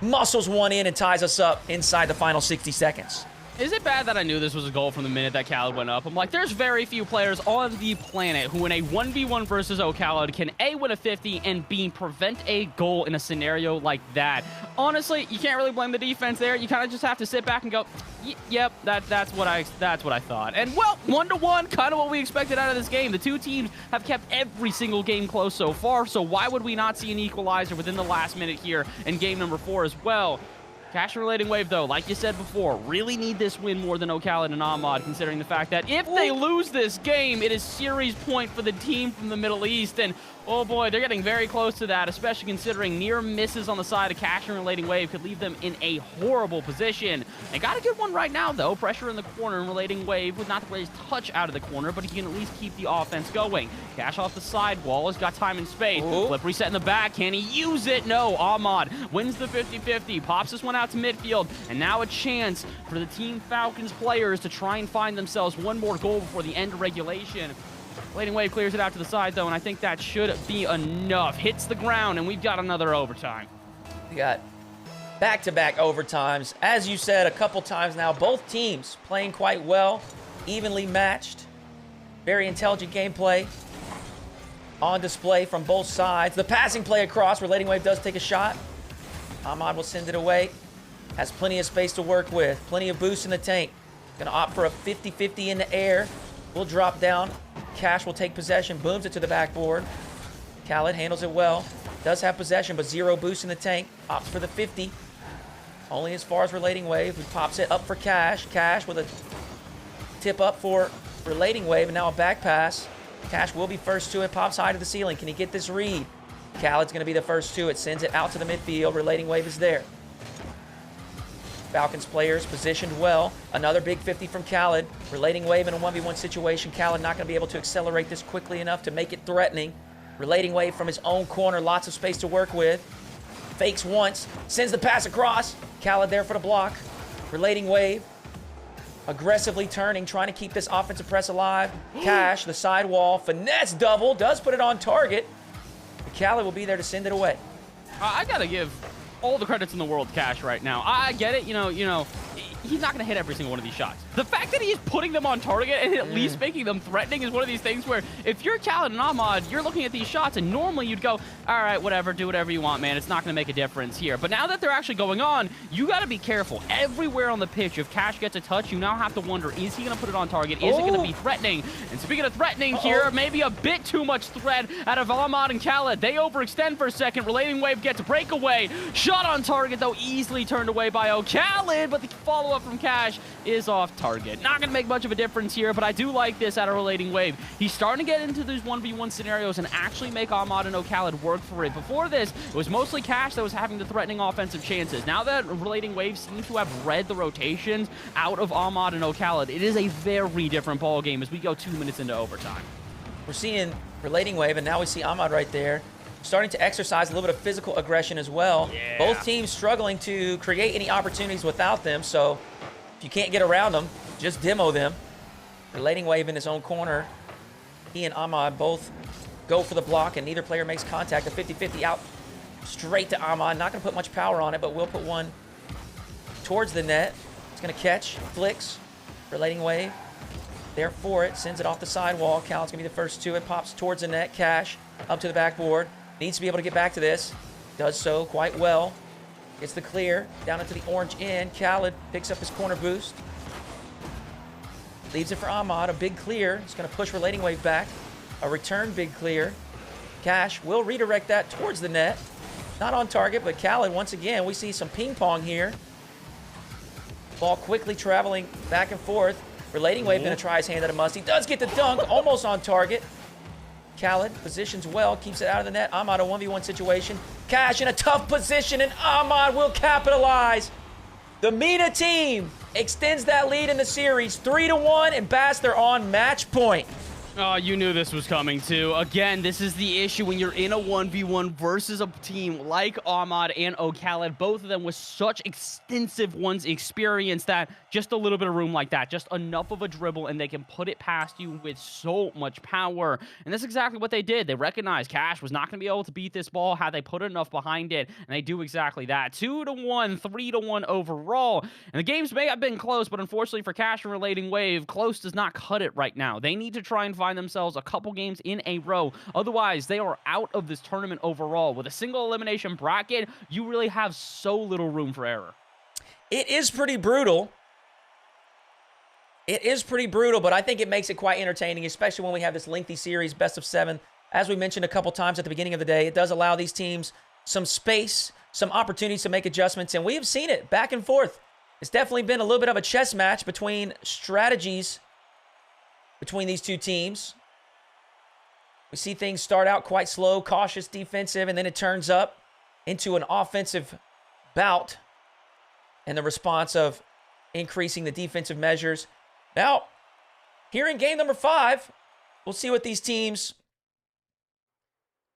muscles one in and ties us up inside the final 60 seconds. Is it bad that I knew this was a goal from the minute that Khalid went up? I'm like, there's very few players on the planet who in a 1v1 versus Khalid can A, win a 50, and B, prevent a goal in a scenario like that. Honestly, you can't really blame the defense there. You kind of just have to sit back and go, yep, that's what I thought. And, well, 1-1, kind of what we expected out of this game. The two teams have kept every single game close so far, so why would we not see an equalizer within the last minute here in game number 4 as well? Kash and RelatingWave, though, like you said before, really need this win more than Khalid and Ahmad, considering the fact that if they lose this game, it is series point for the team from the Middle East. And, oh boy, they're getting very close to that, especially considering near misses on the side of Kash and RelatingWave could leave them in a horrible position. They got a good one right now, though. Pressure in the corner, and RelatingWave with not the greatest touch out of the corner, but he can at least keep the offense going. Kash off the sidewall has got time and space. Flip reset in the back. Can he use it? No. Ahmad wins the 50-50, pops this one out to midfield, and now a chance for the Team Falcons players to try and find themselves one more goal before the end of regulation. RelatingWave clears it out to the side, though, and I think that should be enough. Hits the ground, and we've got another overtime. We got back-to-back overtimes. As you said a couple times now, both teams playing quite well, evenly matched. Very intelligent gameplay on display from both sides. The passing play across, RelatingWave does take a shot. Ahmad will send it away. Has plenty of space to work with. Plenty of boost in the tank. Gonna opt for a 50-50 in the air. Will drop down. Kash will take possession. Booms it to the backboard. Khalid handles it well. Does have possession, but 0 boost in the tank. Opts for the 50. Only as far as RelatingWave, who pops it up for Kash. Kash with a tip up for RelatingWave, and now a back pass. Kash will be first to it. Pops high to the ceiling. Can he get this read? Khalid's going to be the first to it. Sends it out to the midfield. RelatingWave is there. Falcons players positioned well. Another big 50 from Khalid. RelatingWave in a 1v1 situation. Khalid not going to be able to accelerate this quickly enough to make it threatening. RelatingWave from his own corner. Lots of space to work with. Fakes once. Sends the pass across. Khalid there for the block. RelatingWave aggressively turning, trying to keep this offensive press alive. Kash, the sidewall. Finesse double. Does put it on target. Khalid will be there to send it away. I got to give all the credits in the world to Kash right now. I get it, you know, he's not going to hit every single one of these shots. The fact that he is putting them on target and at least making them threatening is one of these things where if you're Khalid and Ahmad, you're looking at these shots and normally you'd go, all right, whatever, do whatever you want, man. It's not going to make a difference here. But now that they're actually going on, you got to be careful. Everywhere on the pitch, if Kash gets a touch, you now have to wonder, is he going to put it on target? Is it going to be threatening? And speaking of threatening here, maybe a bit too much threat out of Ahmad and Khalid. They overextend for a second. RelatingWave gets a breakaway. Shot on target, though, easily turned away by Khalid, but the follow-up from Kash is off target. Not going to make much of a difference here, but I do like this out of RelatingWave. He's starting to get into these 1v1 scenarios and actually make Ahmad and Khalid work for it. Before this, it was mostly Kash that was having the threatening offensive chances. Now that RelatingWave seems to have read the rotations out of Ahmad and Khalid, it is a very different ball game as we go 2 minutes into overtime. We're seeing RelatingWave, and now we see Ahmad right there, starting to exercise a little bit of physical aggression as well. Yeah. Both teams struggling to create any opportunities without them, so if you can't get around them, just demo them. RelatingWave in his own corner. He and Ahmad both go for the block, and neither player makes contact. A 50-50 out straight to Ahmad. Not going to put much power on it, but we'll put one towards the net. It's going to catch, flicks. RelatingWave there for it, sends it off the sidewall. Khaled's going to be the first to it. Pops towards the net. Kash up to the backboard. Needs to be able to get back to this. Does so quite well. Gets the clear down into the orange end. Khalid picks up his corner boost. Leaves it for Ahmad. A big clear. It's going to push RelatingWave back. A return big clear. Kash will redirect that towards the net. Not on target, but Khalid, once again, we see some ping pong here. Ball quickly traveling back and forth. RelatingWave going to try his hand at a must. He does get the dunk, almost on target. Khalid positions well, keeps it out of the net. Ahmad, a 1v1 situation. Kash in a tough position, and Ahmad will capitalize. The MENA team extends that lead in the series 3-1, and Bass, they're on match point. Oh, you knew this was coming too. Again, this is the issue when you're in a 1v1 versus a team like Ahmad and Khalid, both of them with such extensive ones experience that just a little bit of room like that, just enough of a dribble, and they can put it past you with so much power. And that's exactly what they did. They recognized Kash was not going to be able to beat this ball had they put enough behind it, and they do exactly that. 2-1, 3-1 overall. And the games may have been close, but unfortunately for Kash and RelatingWave, close does not cut it right now. They need to try and find themselves a couple games in a row. Otherwise, they are out of this tournament overall. With a single elimination bracket, you really have so little room for error. It is pretty brutal. It is pretty brutal, but I think it makes it quite entertaining, especially when we have this lengthy series, best of 7. As we mentioned a couple times at the beginning of the day, it does allow these teams some space, some opportunities to make adjustments, and we have seen it back and forth. It's definitely been a little bit of a chess match between strategies between these two teams. We see things start out quite slow, cautious, defensive, and then it turns up into an offensive bout and the response of increasing the defensive measures. Now, here in game number 5, we'll see what these teams'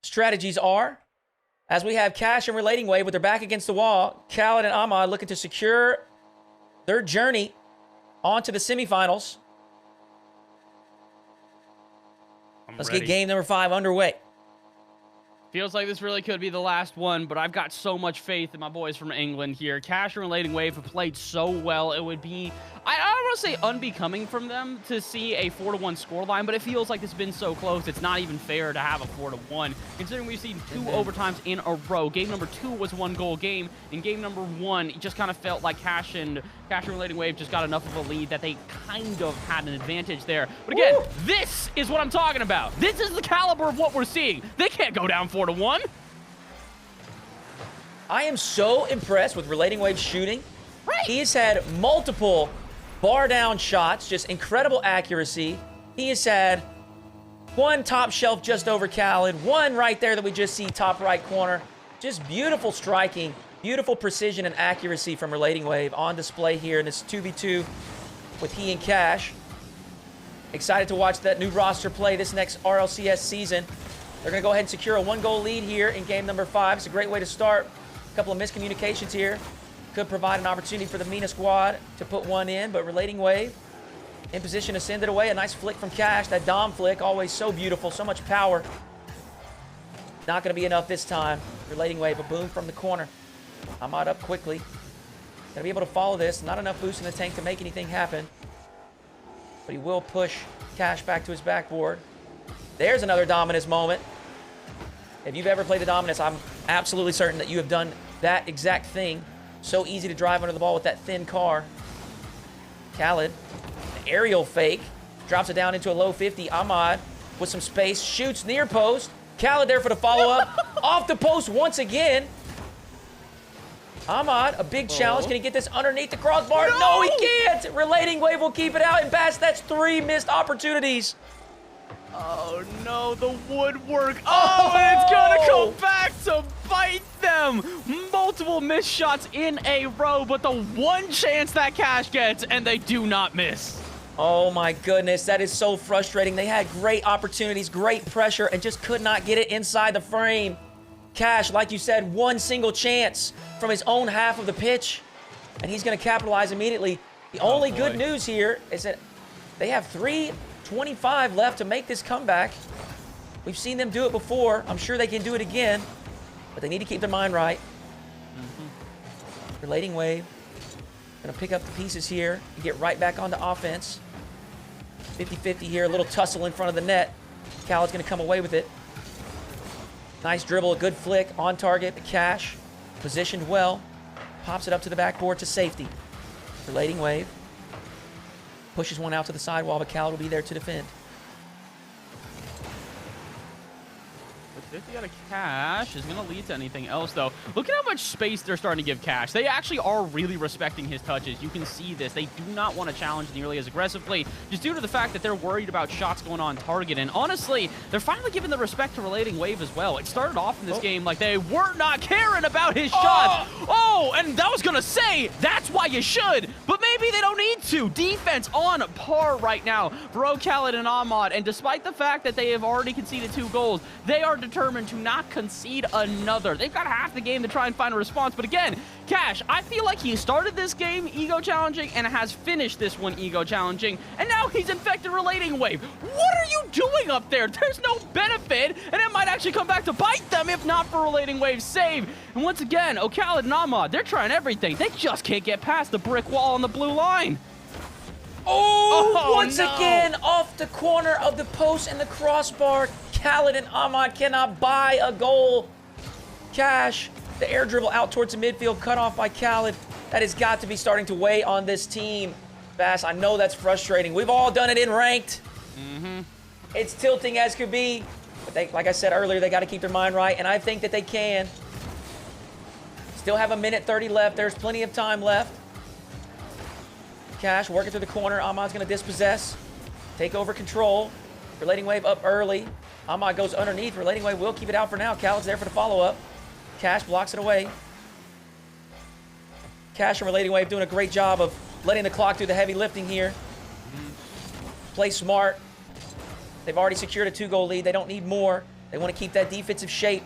strategies are. As we have Kash and RelatingWave with their back against the wall, Khalid and Ahmad looking to secure their journey onto the semifinals. Let's get game number 5 underway. Feels like this really could be the last one, but I've got so much faith in my boys from England here. Kash and RelatingWave have played so well. It would be, I don't want to say unbecoming from them to see a 4-1 scoreline, but it feels like it's been so close. It's not even fair to have a 4-1, considering we've seen 2 overtimes in a row. Game number 2 was a 1-goal game. In game number 1, it just kind of felt like Kash and RelatingWave just got enough of a lead that they kind of had an advantage there. But again, this is what I'm talking about. This is the caliber of what we're seeing. They can't go down 4-1. I am so impressed with RelatingWave's shooting. Right. He's had multiple bar-down shots, just incredible accuracy. He has had one top shelf just over Khalid, one right there that we just see top right corner. Just beautiful striking, beautiful precision and accuracy from RelatingWave on display here in this 2v2 with he and Kash. Excited to watch that new roster play this next RLCS season. They're going to go ahead and secure a 1-goal lead here in game number 5. It's a great way to start. A couple of miscommunications here. Could provide an opportunity for the MENA squad to put one in, but RelatingWave in position to send it away. A nice flick from Kash. That Dom flick, always so beautiful, so much power. Not going to be enough this time. RelatingWave, a boom from the corner. Ahmad up quickly. Going to be able to follow this. Not enough boost in the tank to make anything happen. but he will push Kash back to his backboard. There's another Dominus moment. If you've ever played the Dominus, I'm absolutely certain that you have done that exact thing. So easy to drive under the ball with that thin car. Khalid, an aerial fake, drops it down into a low 50. Ahmad with some space, shoots near post. Khalid there for the follow-up. Off the post once again. Ahmad, a big challenge. Can he get this underneath the crossbar? No, he can't. RelatingWave will keep it out. And Bass, that's 3 missed opportunities. Oh, no, the woodwork. Oh, and it's going to come back to bite them. Multiple missed shots in a row, but the one chance that Kash gets, and they do not miss. Oh, my goodness. That is so frustrating. They had great opportunities, great pressure, and just could not get it inside the frame. Kash, like you said, one single chance from his own half of the pitch, and he's going to capitalize immediately. The only good news here is that they have 3:25 left to make this comeback. We've seen them do it before. I'm sure they can do it again, but they need to keep their mind right. RelatingWave going to pick up the pieces here and get right back onto offense. 50-50 here, a little tussle in front of the net. Khaled's going to come away with it. Nice dribble, a good flick, on target, the Kash, positioned well, pops it up to the backboard to safety. RelatingWave pushes one out to the sidewall, but Khalid will be there to defend. The 50 out of Kash is going to lead to anything else, though. Look at how much space they're starting to give Kash. They actually are really respecting his touches. You can see this. They do not want to challenge nearly as aggressively, just due to the fact that they're worried about shots going on target. And honestly, they're finally giving the respect to RelatingWave as well. It started off in this game like they were not caring about his shots. Oh, and that was going to say, that's why you should. But maybe they don't need to. Defense on par right now for Khalid and Ahmad. And despite the fact that they have already conceded 2 goals, they are determined to not concede another. They've got half the game to try and find a response. But again, Kash, I feel like he started this game ego challenging and has finished this one ego challenging. And now he's infected RelatingWave. What are you doing up there? There's no benefit. And it might actually come back to bite them if not for RelatingWave's save. And once again, Khalid and Ahmad, they're trying everything. They just can't get past the brick wall on the blue line. Once again, off the corner of the post and the crossbar. Khalid and Ahmad cannot buy a goal. Kash, the air dribble out towards the midfield, cut off by Khalid. That has got to be starting to weigh on this team. Bass, I know that's frustrating. We've all done it in ranked. It's tilting as could be. But they, like I said earlier, they got to keep their mind right, and I think that they can. Still have 1:30 left. There's plenty of time left. Kash working through the corner. Ahmad's going to dispossess. Take over control. RelatingWave up early. Ahmad goes underneath. RelatingWave will keep it out for now. Khaled's there for the follow-up. Kash blocks it away. Kash and RelatingWave doing a great job of letting the clock do the heavy lifting here. Play smart. They've already secured a 2-goal lead. They don't need more. They want to keep that defensive shape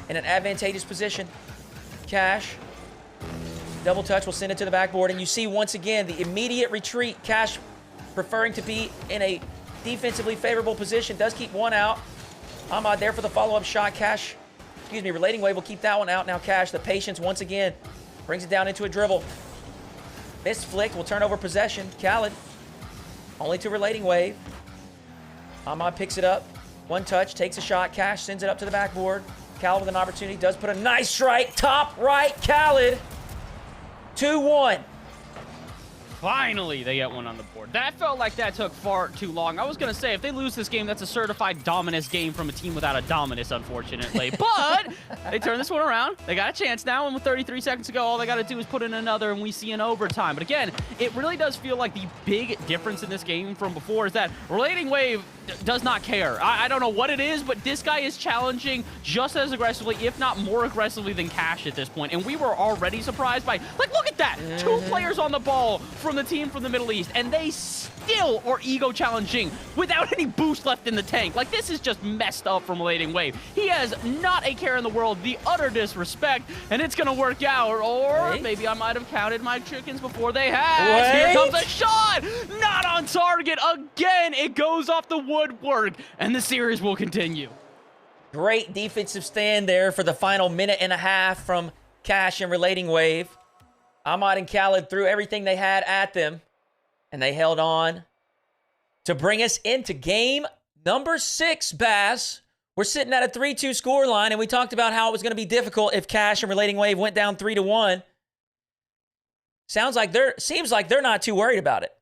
in an advantageous position. Kash. Double touch will send it to the backboard. And you see once again the immediate retreat. Kash preferring to be in a defensively favorable position. Does keep one out. Ahmad there for the follow-up shot. Kash, RelatingWave will keep that one out. Now Kash, the patience once again. Brings it down into a dribble. Missed flick will turn over possession. Khalid, only to RelatingWave. Ahmad picks it up. One touch, takes a shot. Kash sends it up to the backboard. Khalid with an opportunity. Does put a nice strike. Top right, Khalid. 2-1. Finally, they get one on the board. That felt like that took far too long. I was going to say, if they lose this game, that's a certified Dominus game from a team without a Dominus, unfortunately. But they turn this one around. They got a chance now, and with 33 seconds to go, all they got to do is put in another, and we see an overtime. But again, it really does feel like the big difference in this game from before is that RelatingWave does not care. I don't know what it is, but this guy is challenging just as aggressively, if not more aggressively than Kash at this point. And we were already surprised by, like, look at that. 2 players on the ball from the team from the Middle East, and they still are ego challenging without any boost left in the tank. Like, this is just messed up from RelatingWave. He has not a care in the world, the utter disrespect, and it's gonna work out. Or maybe I might have counted my chickens before they hatched. Here comes a shot, not on target again. It goes off the woodwork, and the series will continue. Great defensive stand there for the final minute and a half from Kash and RelatingWave. Ahmad and Khalid threw everything they had at them. And they held on to bring us into game number 6, Bass. We're sitting at a 3-2 scoreline, and we talked about how it was going to be difficult if Kash and RelatingWave went down 3-1. Seems like they're not too worried about it.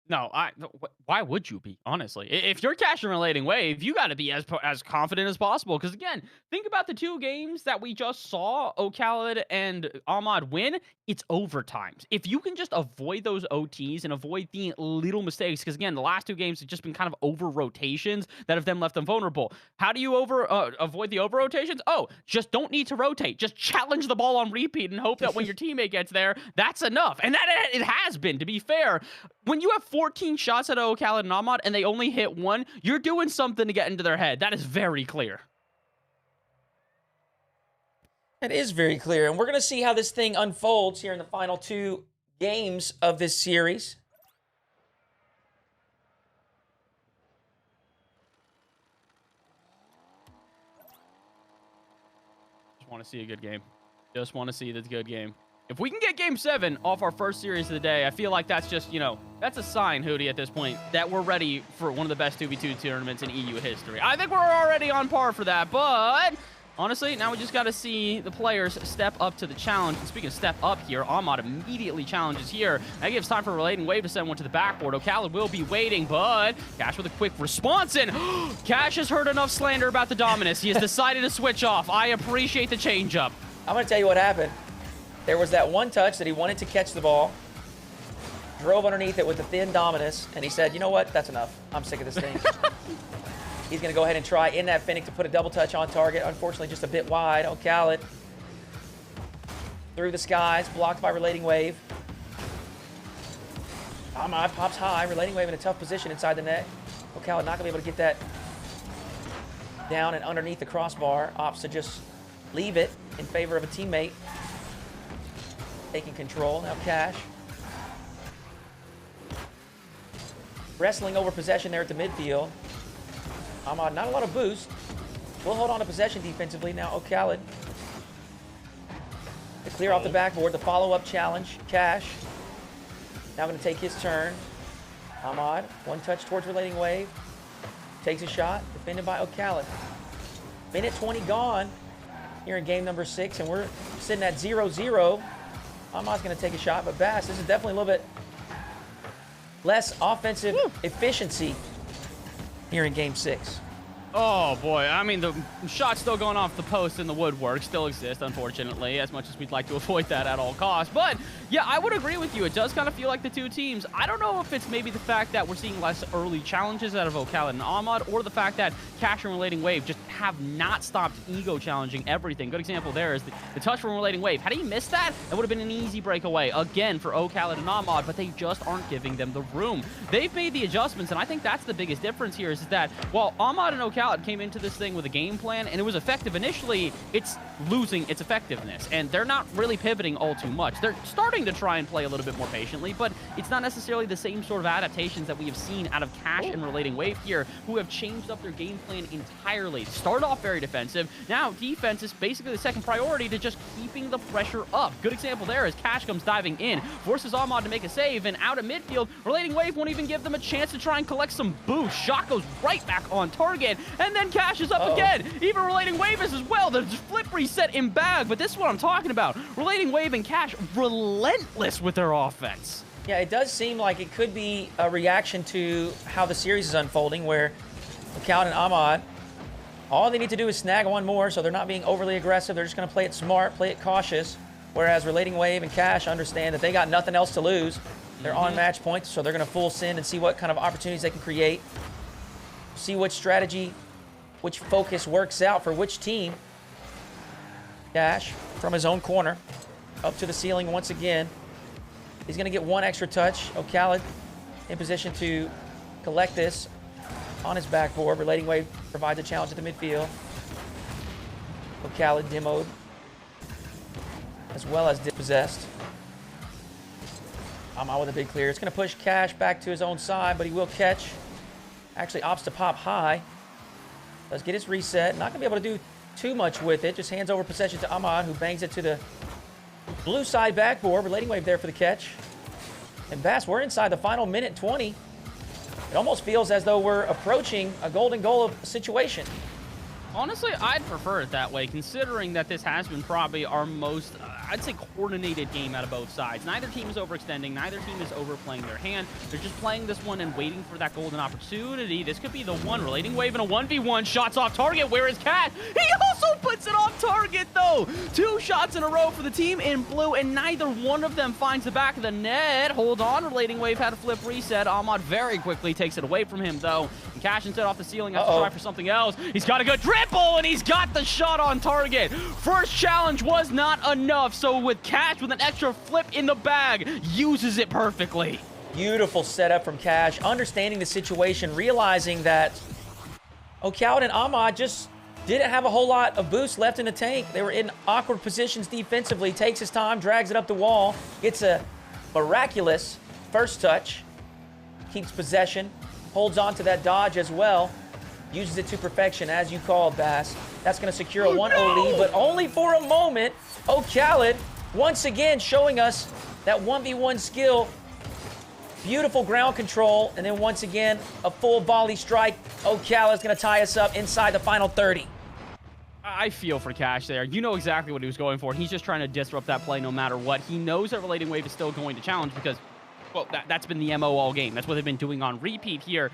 No, why would you be, honestly? If you're Kash and RelatingWave, you got to be as confident as possible. Because, again, think about the 2 games that we just saw Khalid and Ahmad win. It's overtimes. If you can just avoid those OTs and avoid the little mistakes, because, again, the last 2 games have just been kind of over rotations that have then left them vulnerable. How do you avoid the over rotations? Oh, just don't need to rotate. Just challenge the ball on repeat and hope that when your teammate gets there, that's enough. And that it has been, to be fair. When you have 14 shots at Khalid and Ahmad and they only hit 1, you're doing something to get into their head. That is very clear. It is very clear. And we're going to see how this thing unfolds here in the final 2 games of this series. Just want to see a good game. Just want to see this good game. If we can get Game 7 off our first series of the day, I feel like that's just, that's a sign, Hoodie, at this point, that we're ready for one of the best 2v2 tournaments in EU history. I think we're already on par for that, but honestly, now we just got to see the players step up to the challenge. And speaking of step up here, Ahmad immediately challenges here. That gives time for RelatingWave to send one to the backboard. Khalid will be waiting, but Kash with a quick response, and Kash has heard enough slander about the Dominus. He has decided to switch off. I appreciate the change-up. I'm going to tell you what happened. There was that one touch that he wanted to catch the ball, drove underneath it with the thin Dominus, and he said, you know what, that's enough. I'm sick of this thing. He's going to go ahead and try in that Finnick to put a double touch on target. Unfortunately, just a bit wide. Khalid through the skies, blocked by RelatingWave. Ahmad pops high. RelatingWave in a tough position inside the net. Khalid not going to be able to get that down and underneath the crossbar. Opts to just leave it in favor of a teammate. Taking control. Now Kash. Wrestling over possession there at the midfield. Ahmad, not a lot of boost. We'll hold on to possession defensively. Now Khalid. To clear off the backboard. The follow-up challenge. Kash. Now going to take his turn. Ahmad. One touch towards RelatingWave. Takes a shot. Defended by Khalid. Minute 20 gone here in game number 6. And we're sitting at 0-0. Ahmad's going to take a shot, but Bass, this is definitely a little bit less offensive efficiency here in game 6. Oh, boy. I mean, the shot's still going off the post and the woodwork still exist, unfortunately, as much as we'd like to avoid that at all costs. But, yeah, I would agree with you. It does kind of feel like the 2 teams. I don't know if it's maybe the fact that we're seeing less early challenges out of Khalid and Ahmad, or the fact that Kash and RelatingWave just have not stopped ego challenging everything. Good example there is the touch from RelatingWave. Had he missed that, it would have been an easy breakaway, again, for Khalid and Ahmad, but they just aren't giving them the room. They've made the adjustments, and I think that's the biggest difference here is that while Ahmad and Khalid came into this thing with a game plan and it was effective initially, it's losing its effectiveness, and they're not really pivoting all too much. They're starting to try and play a little bit more patiently, but it's not necessarily the same sort of adaptations that we have seen out of Kash and RelatingWave here, who have changed up their game plan entirely. Start off very defensive. Now defense is basically the second priority to just keeping the pressure up. Good example there is Kash comes diving in, forces Ahmad to make a save, and out of midfield, RelatingWave won't even give them a chance to try and collect some boost. Shot goes right back on target, and then Kash is up again. Even RelatingWave is as well. The flip reset in bag, but this is what I'm talking about. RelatingWave and Kash relentless with their offense. Yeah, it does seem like it could be a reaction to how the series is unfolding, where Khalid and Ahmad, all they need to do is snag one more, so they're not being overly aggressive. They're just going to play it smart, play it cautious, whereas RelatingWave and Kash understand that they got nothing else to lose. They're on match points, so they're going to full send and see what kind of opportunities they can create, see which strategy, which focus works out for which team. Kash from his own corner, up to the ceiling once again. He's going to get one extra touch. Khalid in position to collect this on his backboard. RelatingWave provides a challenge at the midfield. Khalid demoed as well as dispossessed. Ahmad with a big clear. It's going to push Kash back to his own side, but he will catch. Actually opts to pop high. Does get his reset. Not going to be able to do too much with it. Just hands over possession to Ahmad, who bangs it to the blue side backboard. RelatingWave there for the catch. And Bass, we're inside the final minute 20. It almost feels as though we're approaching a golden goal situation. Honestly, I'd prefer it that way, considering that this has been probably our most, I'd say, coordinated game out of both sides. Neither team is overextending. Neither team is overplaying their hand. They're just playing this one and waiting for that golden opportunity. This could be the one. RelatingWave in a 1v1. Shots off target. Where is Cat? He also puts it off target, though. 2 shots in a row for the team in blue, and neither one of them finds the back of the net. Hold on. RelatingWave had a flip reset. Ahmad very quickly takes it away from him, though. And Kash instead off the ceiling has to try for something else. He's got a good dribble, and he's got the shot on target. First challenge was not enough, so with Kash with an extra flip in the bag, uses it perfectly. Beautiful setup from Kash, understanding the situation, realizing that Khalid and Ahmad just didn't have a whole lot of boost left in the tank. They were in awkward positions defensively. Takes his time, drags it up the wall, gets a miraculous first touch, keeps possession, holds on to that dodge as well, uses it to perfection, as you called, Bass. That's going to secure a 1-0 lead, but only for a moment. Khalid, once again, showing us that 1v1 skill. Beautiful ground control, and then once again, a full volley strike. Khalid's going to tie us up inside the final 30. I feel for Kash there. You know exactly what he was going for. He's just trying to disrupt that play no matter what. He knows that RelatingWave is still going to challenge because, well, that's been the MO all game. That's what they've been doing on repeat here.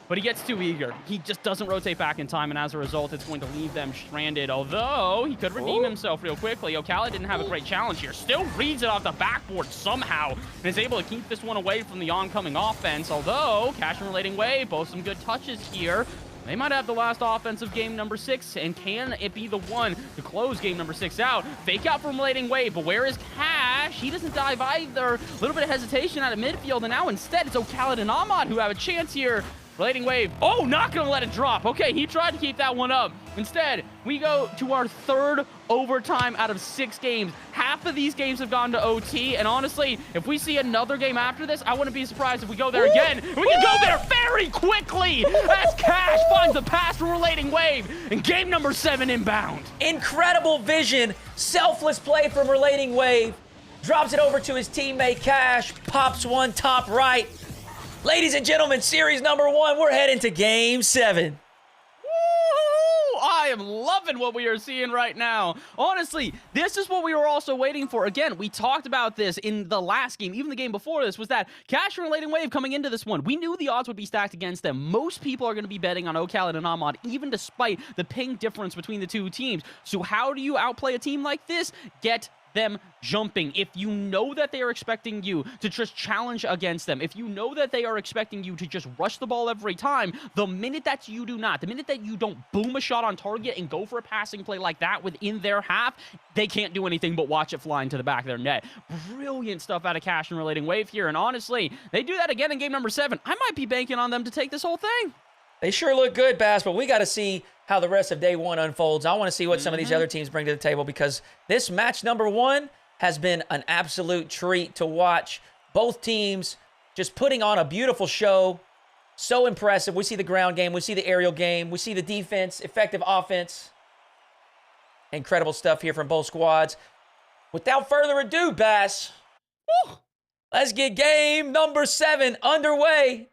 But he gets too eager. He just doesn't rotate back in time, and as a result, it's going to leave them stranded. Although, he could redeem himself real quickly. Khalid didn't have a great challenge here. Still reads it off the backboard somehow, and is able to keep this one away from the oncoming offense. Although, Kash and RelatingWave, both some good touches here. They might have the last offense of game number 6, and can it be the one to close game number 6 out? Fake out from RelatingWave, but where is Kash? He doesn't dive either. A little bit of hesitation out of midfield, and now instead it's Khalid and Ahmad who have a chance here. RelatingWave, not gonna let it drop. Okay, he tried to keep that one up. Instead, we go to our 3rd overtime out of 6 games. Half of these games have gone to OT, and honestly, if we see another game after this, I wouldn't be surprised if we go there again. We can go there very quickly as Kash finds the pass from RelatingWave, and game number 7 inbound. Incredible vision, selfless play from RelatingWave. Drops it over to his teammate Kash, pops one top right. Ladies and gentlemen, series number 1, we're heading to game 7. Woo! I am loving what we are seeing right now. Honestly, this is what we were also waiting for. Again, we talked about this in the last game, even the game before this, was that Kash and RelatingWave coming into this one. We knew the odds would be stacked against them. Most people are going to be betting on Khalid and Ahmad, even despite the ping difference between the two teams. So how do you outplay a team like this? Get them jumping. If you know that they are expecting you to just challenge against them, if you know that they are expecting you to just rush the ball every time, the minute that you do not, the minute that you don't boom a shot on target and go for a passing play like that within their half, they can't do anything but watch it fly into the back of their net. Brilliant stuff out of Kash and RelatingWave here, and honestly, they do that again in game number 7. I might be banking on them to take this whole thing. They sure look good, Bass, but we got to see how the rest of day 1 unfolds. I want to see what some of these other teams bring to the table, because this match number 1 has been an absolute treat to watch. Both teams just putting on a beautiful show. So impressive. We see the ground game. We see the aerial game. We see the defense, effective offense. Incredible stuff here from both squads. Without further ado, Bass, let's get game number 7 underway.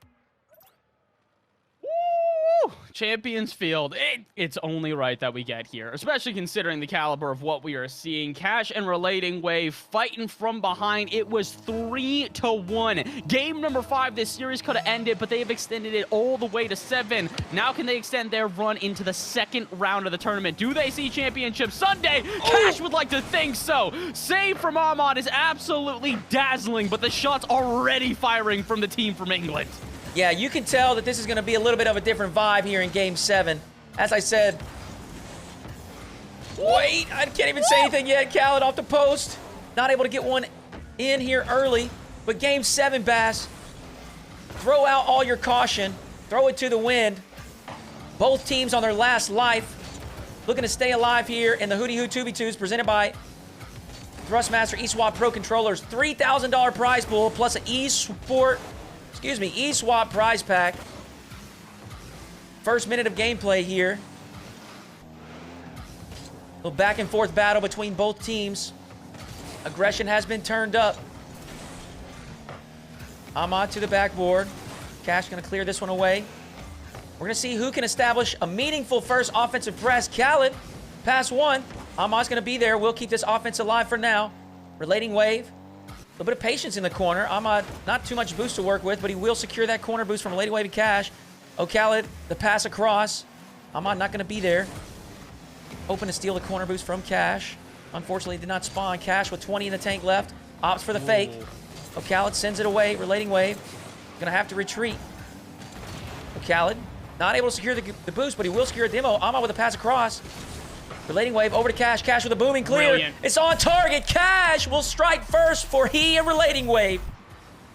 Champions Field. It's only right that we get here, especially considering the caliber of what we are seeing. Kash and RelatingWave fighting from behind. It was 3-1. Game number 5, this series could have ended, but they have extended it all the way to 7. Now can they extend their run into the 2nd round of the tournament? Do they see Championship Sunday? Kash would like to think so. Save from Ahmad is absolutely dazzling, but the shots already firing from the team from England. Yeah, you can tell that this is going to be a little bit of a different vibe here in Game 7. As I said... Wait, I can't even say anything yet. Khalid off the post. Not able to get one in here early. But Game 7, Bass. Throw out all your caution. Throw it to the wind. Both teams on their last life. Looking to stay alive here in the Hoodyhooo 2v2s presented by Thrustmaster Eswap Pro Controllers. $3,000 prize pool plus an Eswap prize pack. First minute of gameplay here. A little back and forth battle between both teams. Aggression has been turned up. Ahmad to the backboard. Kash going to clear this one away. We're going to see who can establish a meaningful first offensive press. Khalid, pass one. Ahmad's going to be there. We'll keep this offense alive for now. Relating wave. A little bit of patience in the corner. Ahmad, not too much boost to work with, but he will secure that corner boost from Relating wave and Kash. Khalid, the pass across. Ahmad not going to be there. Open to steal the corner boost from Kash. Unfortunately, did not spawn. Kash with 20 in the tank left. Opts for the fake. Khalid sends it away. Relating wave. Going to have to retreat. Khalid, not able to secure the boost, but he will secure a demo. Ahmad with a pass across. Relating wave over to Kash. Kash with a booming clear. Brilliant. It's on target. Kash will strike first for he and Relating wave.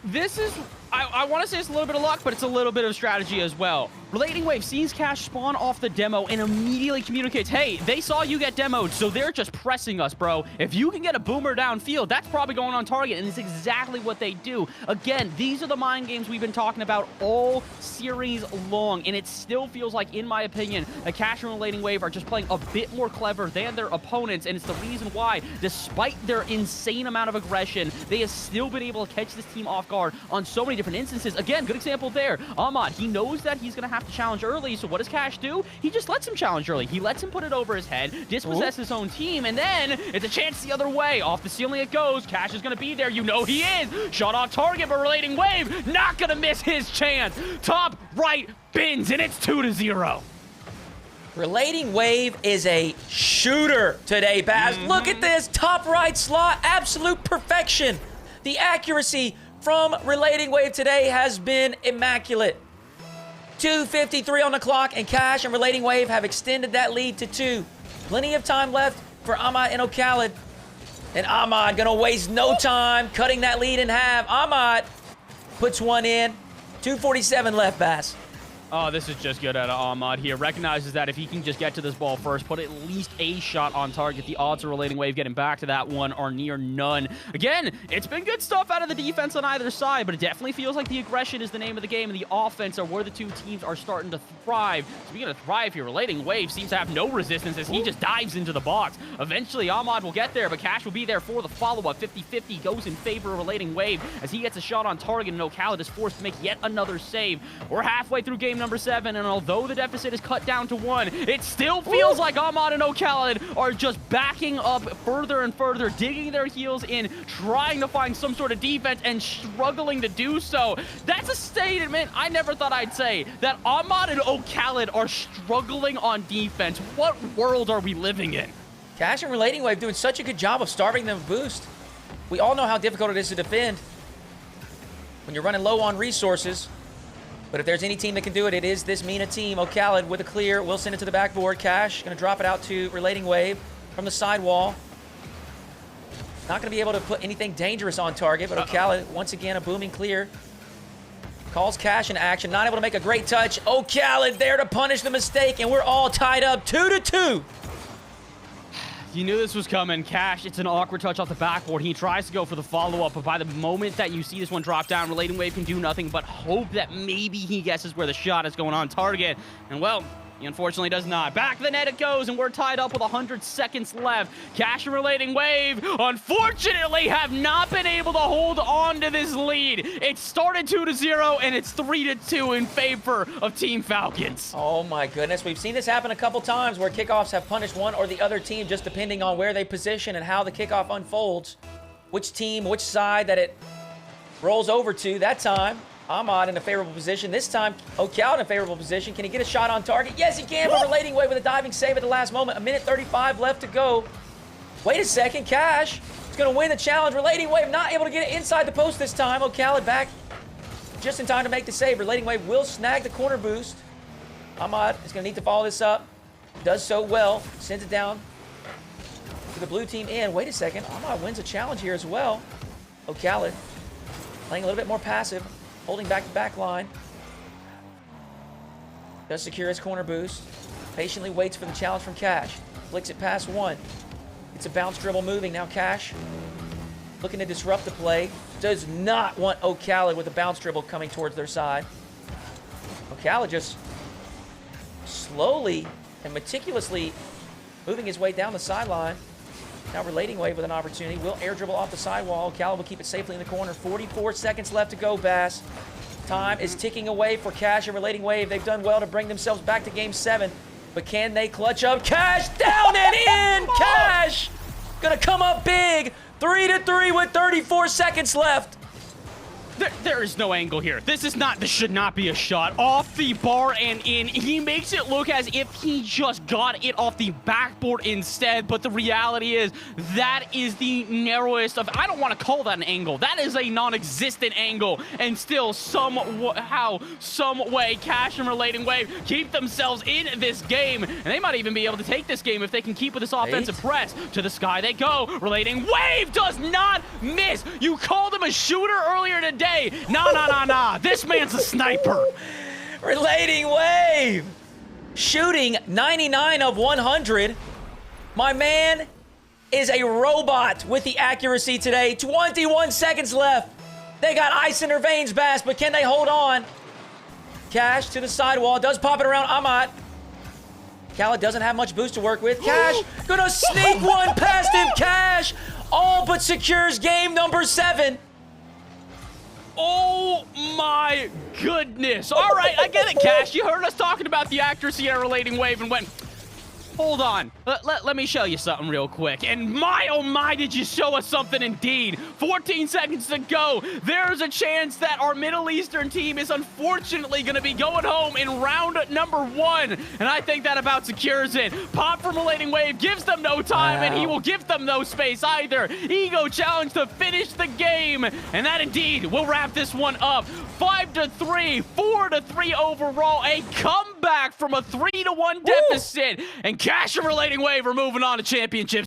This is, I want to say it's a little bit of luck, but it's a little bit of strategy as well. Relating Wave sees Kash spawn off the demo and immediately communicates, hey, they saw you get demoed, so they're just pressing us, bro. If you can get a boomer downfield, that's probably going on target, and it's exactly what they do. Again, these are the mind games we've been talking about all series long, and it still feels like, in my opinion, that Kash and Relating Wave are just playing a bit more clever than their opponents, and it's the reason why, despite their insane amount of aggression, they have still been able to catch this team off guard on so many different instances. Again, good example there. Ahmad, he knows that he's going to have to challenge early, so what does Kash do? He just lets him challenge early. He lets him put it over his head, dispossess his own team, and then it's a chance the other way. Off the ceiling it goes. Kash is going to be there. You know he is. Shot off target, but Relating Wave not going to miss his chance. Top right bins, and it's 2-0. Relating Wave is a shooter today, Baz. Look at this. Top right slot. Absolute perfection. The accuracy from Relating Wave today has been immaculate. 2:53 on the clock, and Kash and Relating Wave have extended that lead to 2. Plenty of time left for Ahmad and Khalid. And Ahmad gonna waste no time cutting that lead in half. Ahmad puts one in. 2:47 left, Bass. Oh, this is just good out of Ahmad here. Recognizes that if he can just get to this ball first, put at least a shot on target, the odds of Relating Wave getting back to that one are near none. Again, it's been good stuff out of the defense on either side, but it definitely feels like the aggression is the name of the game, and the offense are where the two teams are starting to thrive. Speaking of thrive here, Relating Wave seems to have no resistance as he just dives into the box. Eventually, Ahmad will get there, but Kash will be there for the follow-up. 50-50 goes in favor of Relating Wave as he gets a shot on target, and Khalid is forced to make yet another save. We're halfway through game number 7, and although the deficit is cut down to 1, it still feels like Ahmad and Khalid are just backing up further and further, digging their heels in, trying to find some sort of defense, and struggling to do so. That's a statement I never thought I'd say, that Ahmad and Khalid are struggling on defense. What world are we living in? Kash and Relating Wave doing such a good job of starving them boost. We all know how difficult it is to defend when you're running low on resources. But if there's any team that can do it, it is this MENA team. Khalid with a clear. We'll send it to the backboard. Kash going to drop it out to Relating Wave from the sidewall. Not going to be able to put anything dangerous on target, but Khalid, once again, a booming clear. Calls Kash in action. Not able to make a great touch. Khalid there to punish the mistake, and we're all tied up 2-2. You knew this was coming. Kash, it's an awkward touch off the backboard. He tries to go for the follow-up, but by the moment that you see this one drop down, Relating Wave can do nothing but hope that maybe he guesses where the shot is going on target. And, well, he unfortunately does not. Back to the net it goes, and we're tied up with 100 seconds left. Kash and Relating Wave, unfortunately, have not been able to hold on to this lead. It started 2-0, and it's 3-2 in favor of Team Falcons. Oh, my goodness. We've seen this happen a couple times where kickoffs have punished one or the other team just depending on where they position and how the kickoff unfolds. Which team, which side that it rolls over to. That time, Ahmad in a favorable position. This time, Khalid in a favorable position. Can he get a shot on target? Yes, he can, but Relating Wave with a diving save at the last moment. 1:35 left to go. Wait a second, Kash is going to win the challenge. Relating Wave not able to get it inside the post this time. Khalid back just in time to make the save. Relating Wave will snag the corner boost. Ahmad is going to need to follow this up. Does so well. Sends it down to the blue team end. Wait a second. Ahmad wins a challenge here as well. Khalid playing a little bit more passive. Holding back the back line. Does secure his corner boost. Patiently waits for the challenge from Kash. Flicks it past 1. It's a bounce dribble moving. Now Kash looking to disrupt the play. Does not want Khalid with a bounce dribble coming towards their side. Khalid just slowly and meticulously moving his way down the sideline. Now RelatingWave with an opportunity. Will air dribble off the sidewall. Khalid will keep it safely in the corner. 44 seconds left to go, Bass. Time is ticking away for Kash and RelatingWave. They've done well to bring themselves back to Game 7. But can they clutch up? Kash down and in! Kash gonna come up big. 3-3 with 34 seconds left. There is no angle here. This should not be a shot. Off the bar and in. He makes it look as if he just got it off the backboard instead, but the reality is that is the narrowest of, I don't want to call that an angle. That is a non-existent angle, and still somehow, some way, Kash and RelatingWave keep themselves in this game, and they might even be able to take this game if they can keep with this offensive press. To the sky they go. RelatingWave does not miss. You called him a shooter earlier today. Nah. This man's a sniper. RelatingWave shooting 99 of 100. My man is a robot with the accuracy today. 21 seconds left. They got ice in their veins, Bass, but can they hold on? Kash to the sidewall. Does pop it around Ahmad. Khalid doesn't have much boost to work with. Kash gonna sneak one past him. Kash all but secures game number 7. Oh my goodness. All right, I get it, Kash. You heard us talking about the accuracy at RelatingWave and went, hold on. Let me show you something real quick. And my, oh my, did you show us something indeed. 14 seconds to go. There's a chance that our Middle Eastern team is unfortunately going to be going home in round number 1. And I think that about secures it. Pop from RelatingWave gives them no time, and he will give them no space either. Ego challenge to finish the game. And that indeed will wrap this one up. 5-3, 4-3 overall. A comeback from a 3-1 deficit. And Kash and RelatingWave are moving on to championships.